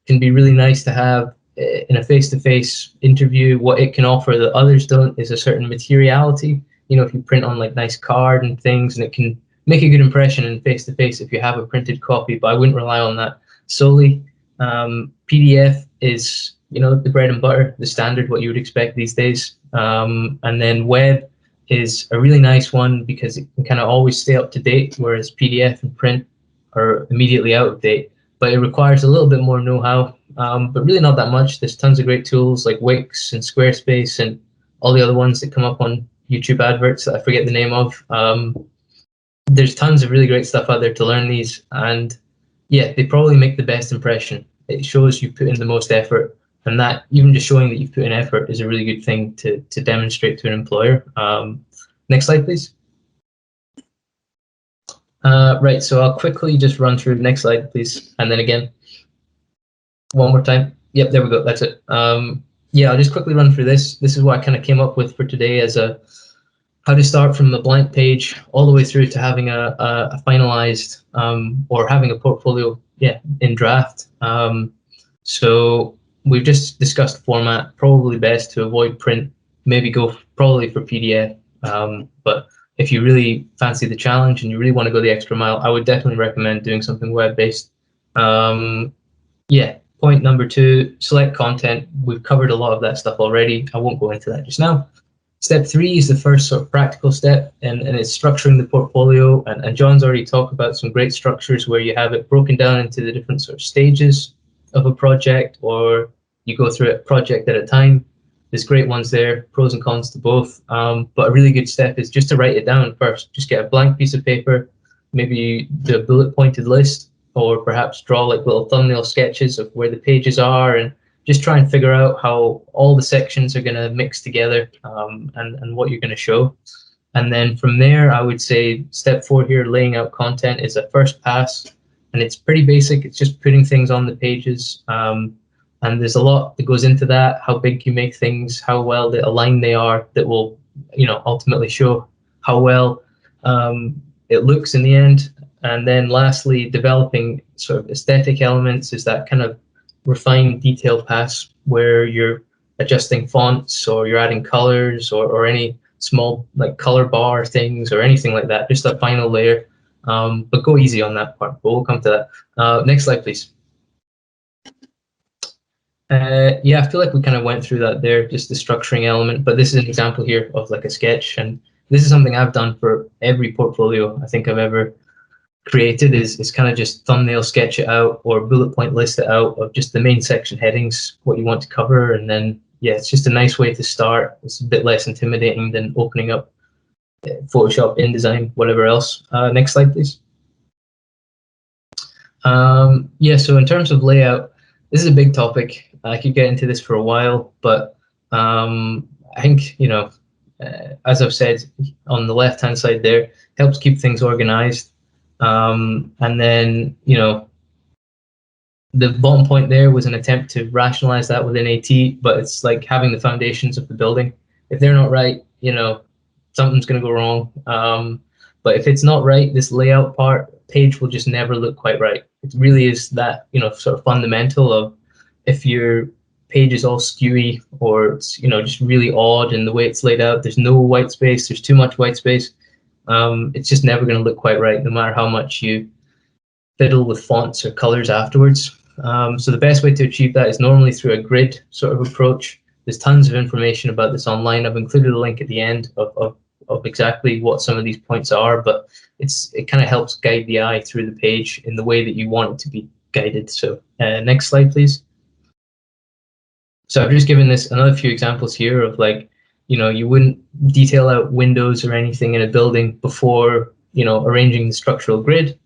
can be really nice to have in a face-to-face interview. What it can offer that others don't is a certain materiality. You know, if you print on like nice card and things, and it can make a good impression in face-to-face if you have a printed copy, but I wouldn't rely on that solely. PDF is, you know, the bread and butter, the standard, what you would expect these days. And then web is a really nice one because it can kind of always stay up to date, whereas PDF and print are immediately out of date. But it requires a little bit more know-how, but really not that much. There's tons of great tools like Wix and Squarespace and all the other ones that come up on YouTube adverts that I forget the name of. There's tons of really great stuff out there to learn these, and yeah, they probably make the best impression. It shows you put in the most effort, and that even just showing that you've put in effort is a really good thing to demonstrate to an employer. Next slide, please. Right, so I'll quickly just run through the next slide, please, and then again, one more time. Yep, there we go, that's it. Yeah, I'll just quickly run through this. This is what I kind of came up with for today as a how to start from the blank page all the way through to having a finalized or having a portfolio, yeah, in draft. So we've just discussed format, probably best to avoid print, maybe go probably for PDF. But if you really fancy the challenge and you really want to go the extra mile, I would definitely recommend doing something web-based. Yeah, point number 2, select content. We've covered a lot of that stuff already. I won't go into that just now. Step 3 is the first sort of practical step, and it's structuring the portfolio. And John's already talked about some great structures where you have it broken down into the different sort of stages of a project, or you go through it project at a time. There's great ones there, pros and cons to both. But a really good step is just to write it down first. Just get a blank piece of paper, maybe do a bullet pointed list, or perhaps draw like little thumbnail sketches of where the pages are, and just try and figure out how all the sections are going to mix together, and what you're going to show. And then from there, I would say step 4 here, laying out content, is a first pass, and it's pretty basic. It's just putting things on the pages. And there's a lot that goes into that, how big you make things, how well aligned they are, that will, you know, ultimately show how well it looks in the end. And then lastly, developing sort of aesthetic elements is that kind of refined detail pass where you're adjusting fonts, or you're adding colors, or any small like color bar things or anything like that, just that final layer. But go easy on that part, but we'll come to that. Next slide, please. Yeah, I feel like we kind of went through that there, just the structuring element, but this is an example here of like a sketch, and this is something I've done for every portfolio I think I've ever created is kind of just thumbnail sketch it out or bullet point list it out of just the main section headings, what you want to cover, and then yeah, it's just a nice way to start. It's a bit less intimidating than opening up Photoshop, InDesign, whatever else. Next slide, please. Yeah, so in terms of layout, this is a big topic. I could get into this for a while, but I think, you know, as I've said, on the left-hand side there, helps keep things organized. And then, you know, the bottom point there was an attempt to rationalize that within AT, but it's like having the foundations of the building. If they're not right, you know, something's going to go wrong. But if it's not right, this layout page will just never look quite right. It really is that, you know, sort of fundamental of if your page is all skewy or it's, you know, just really odd in the way it's laid out, there's no white space, there's too much white space, it's just never going to look quite right, no matter how much you fiddle with fonts or colors afterwards. So the best way to achieve that is normally through a grid sort of approach. There's tons of information about this online. I've included a link at the end of exactly what some of these points are, but it kind of helps guide the eye through the page in the way that you want it to be guided. So next slide, please. So I've just given this another few examples here of, like, you know, you wouldn't detail out windows or anything in a building before, you know, arranging the structural grid.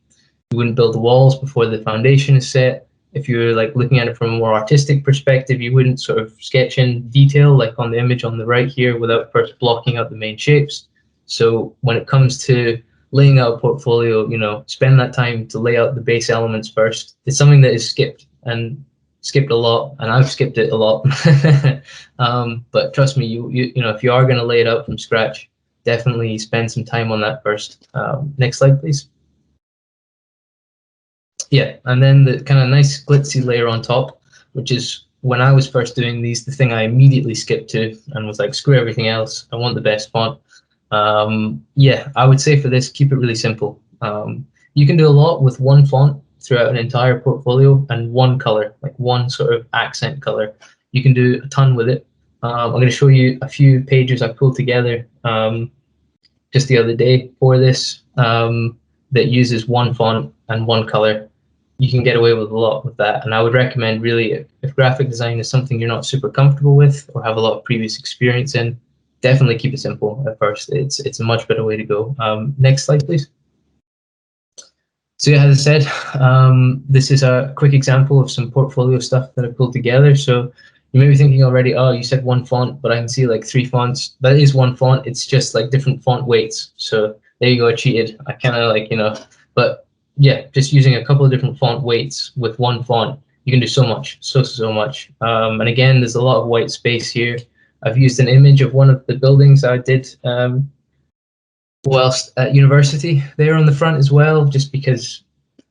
You wouldn't build the walls before the foundation is set. If you're like looking at it from a more artistic perspective, you wouldn't sort of sketch in detail like on the image on the right here without first blocking out the main shapes. So when it comes to laying out a portfolio, you know, spend that time to lay out the base elements first. It's something that is skipped a lot, and I've skipped it a lot. But trust me, you know, if you are going to lay it out from scratch, definitely spend some time on that first. Next slide, please. Yeah, and then the kind of nice glitzy layer on top, which is when I was first doing these, the thing I immediately skipped to and was like, screw everything else, I want the best font. Yeah, I would say for this, keep it really simple. You can do a lot with one font throughout an entire portfolio and one color, like one sort of accent color. You can do a ton with it. I'm going to show you a few pages I pulled together just the other day for this that uses one font and one color. You can get away with a lot with that, and I would recommend, really, if graphic design is something you're not super comfortable with or have a lot of previous experience in, definitely keep it simple at first. It's a much better way to go. Next slide, please. So yeah, as I said, this is a quick example of some portfolio stuff that I pulled together. So you may be thinking already, oh, you said one font, but I can see like 3 fonts. That is one font. It's just like different font weights. So there you go, I cheated. I kind of like, you know, but yeah, just using a couple of different font weights with one font, you can do so much, so much. And again, there's a lot of white space here. I've used an image of one of the buildings I did whilst at university there on the front as well, just because,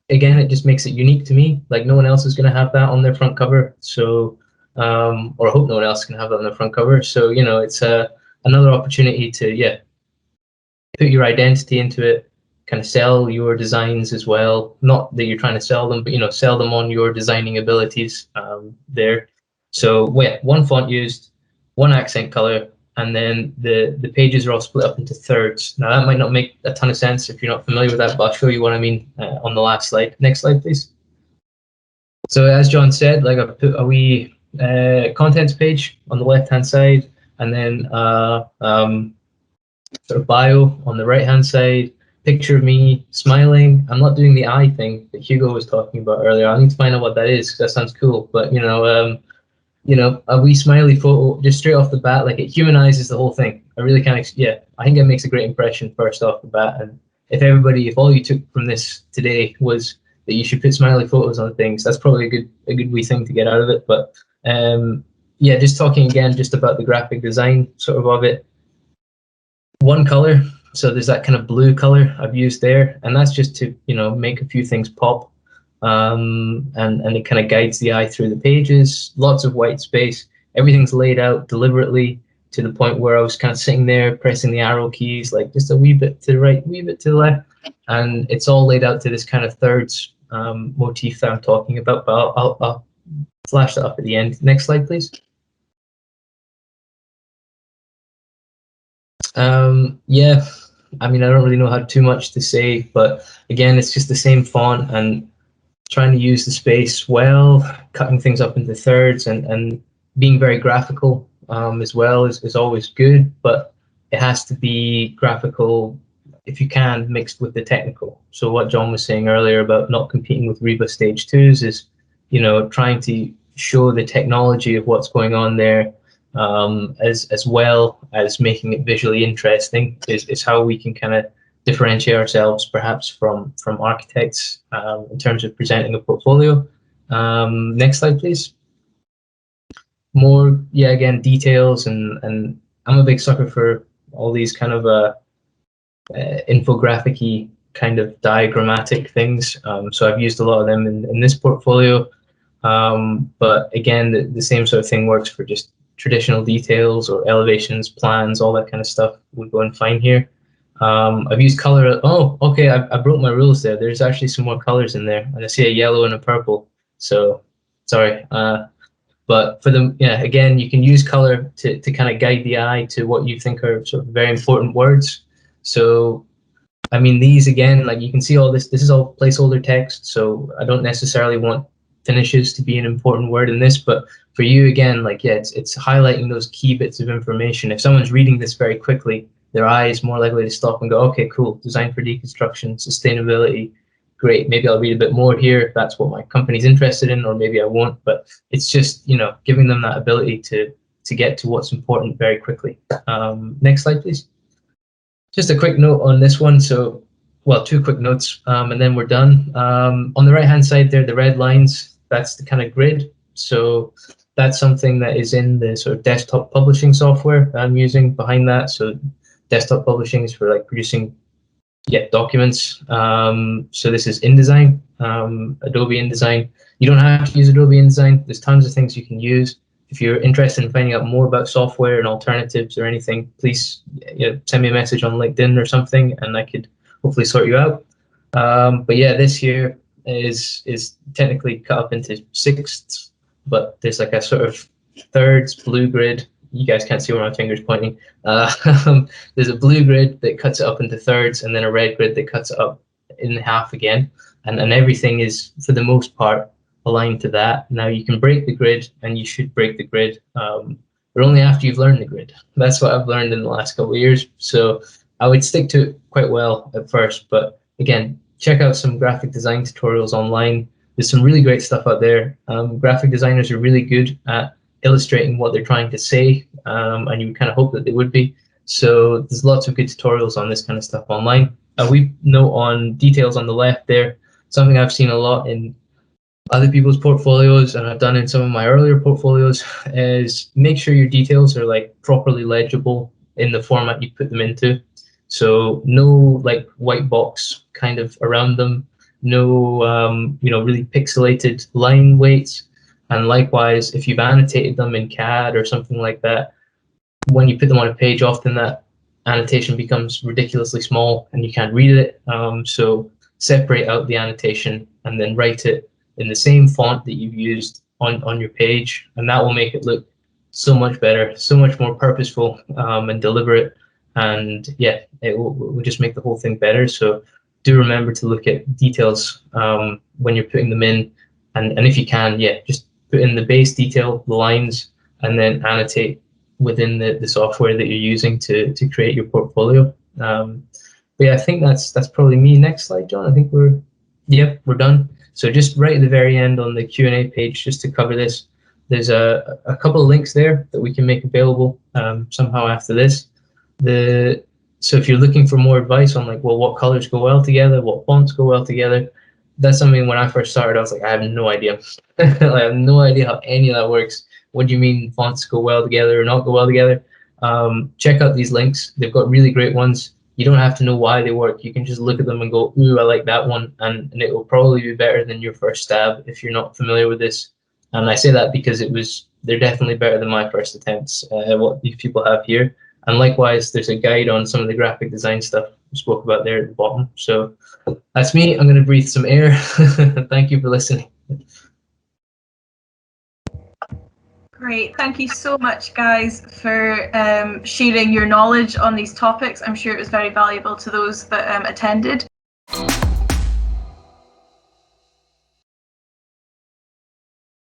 again, it just makes it unique to me. Like, no one else is going to have that on their front cover. So, or I hope no one else can have that on their front cover. So, you know, it's another opportunity to, yeah, put your identity into it, kind of sell your designs as well. Not that you're trying to sell them, but, you know, sell them on your designing abilities there. So yeah, one font used, one accent color, and then the pages are all split up into thirds. Now that might not make a ton of sense if you're not familiar with that, but I'll show you what I mean on the last slide. Next slide, please. So as John said, like, I've put a wee contents page on the left-hand side, and then sort of bio on the right-hand side, picture of me smiling. I'm not doing the eye thing that Hugo was talking about earlier. I need to find out what that is, because that sounds cool. But you know, a wee smiley photo just straight off the bat, like, it humanizes the whole thing. I really can't. Yeah, I think it makes a great impression first off the bat. And if all you took from this today was that you should put smiley photos on things, that's probably a good wee thing to get out of it. But yeah, just talking again just about the graphic design sort of it. One color. So there's that kind of blue color I've used there, and that's just to, you know, make a few things pop, and it kind of guides the eye through the pages. Lots of white space. Everything's laid out deliberately to the point where I was kind of sitting there pressing the arrow keys, like just a wee bit to the right, wee bit to the left, and it's all laid out to this kind of thirds motif that I'm talking about. But I'll flash that up at the end. Next slide, please. Yeah, I mean, I don't really know how too much to say, but again, it's just the same font and trying to use the space well, cutting things up into thirds, and being very graphical as well is always good, but it has to be graphical, if you can, mixed with the technical. So what John was saying earlier about not competing with Reba Stage 2s is, you know, trying to show the technology of what's going on there, as well as making it visually interesting is how we can kind of differentiate ourselves perhaps from architects in terms of presenting a portfolio. Next slide, please. More, yeah, again, details, and I'm a big sucker for all these kind of infographic-y kind of diagrammatic things. So I've used a lot of them in this portfolio. But again, the same sort of thing works for just traditional details or elevations, plans, all that kind of stuff would go in fine here. I've used color. Oh, okay, I broke my rules there. There's actually some more colors in there, and I see a yellow and a purple. So sorry. But for them, yeah, again, you can use color to kind of guide the eye to what you think are sort of very important words. So, I mean, these again, like you can see all this is all placeholder text. So I don't necessarily want finishes to be an important word in this, but for you, again, like, yeah, it's highlighting those key bits of information. If someone's reading this very quickly, their eye is more likely to stop and go, okay, cool, design for deconstruction, sustainability, great, maybe I'll read a bit more here if that's what my company's interested in, or maybe I won't. But it's just, you know, giving them that ability to get to what's important very quickly. Next slide, please. Just a quick note on this one. So, well, two quick notes, and then we're done. On the right-hand side there, the red lines, that's the kind of grid. So that's something that is in the sort of desktop publishing software that I'm using behind that. So desktop publishing is for like producing documents. So this is InDesign, Adobe InDesign. You don't have to use Adobe InDesign. There's tons of things you can use. If you're interested in finding out more about software and alternatives or anything, please send me a message on LinkedIn or something, and I could hopefully sort you out. But yeah, this here is technically cut up into sixths, but there's like a sort of thirds blue grid. You guys can't see where my finger's pointing. There's a blue grid that cuts it up into thirds, and then a red grid that cuts it up in half again. And everything is, for the most part, aligned to that. Now you can break the grid, and you should break the grid, but only after you've learned the grid. That's what I've learned in the last couple of years. So I would stick to it quite well at first, but again, check out some graphic design tutorials online. There's some really great stuff out there. Graphic designers are really good at illustrating what they're trying to say, and you kind of hope that they would be. So there's lots of good tutorials on this kind of stuff online. We note on details on the left there, something I've seen a lot in other people's portfolios, and I've done in some of my earlier portfolios, is make sure your details are like properly legible in the format you put them into. So no like white box kind of around them, no really pixelated line weights. And likewise, if you've annotated them in CAD or something like that, when you put them on a page, often that annotation becomes ridiculously small and you can't read it. So separate out the annotation and then write it in the same font that you've used on your page, and that will make it look so much better, so much more purposeful and deliberate. And yeah, it will just make the whole thing better. So do remember to look at details when you're putting them in, and if you can, just put in the base detail, the lines, and then annotate within the software that you're using to create your portfolio. But yeah, I think that's probably me. Next slide, John. I think we're done. So just right at the very end on the Q&A page, just to cover this, there's a couple of links there that we can make available somehow after this. So if you're looking for more advice on like, well, what colors go well together, what fonts go well together, that's something when I first started, I was like, I have no idea. I have no idea how any of that works. What do you mean fonts go well together or not go well together? Check out these links. They've got really great ones. You don't have to know why they work. You can just look at them and go, ooh, I like that one. And it will probably be better than your first stab if you're not familiar with this. And I say that because they're definitely better than my first attempts at what these people have here. And likewise, there's a guide on some of the graphic design stuff we spoke about there at the bottom. So that's me. I'm going to breathe some air. Thank you for listening. Great. Thank you so much, guys, for sharing your knowledge on these topics. I'm sure it was very valuable to those that attended.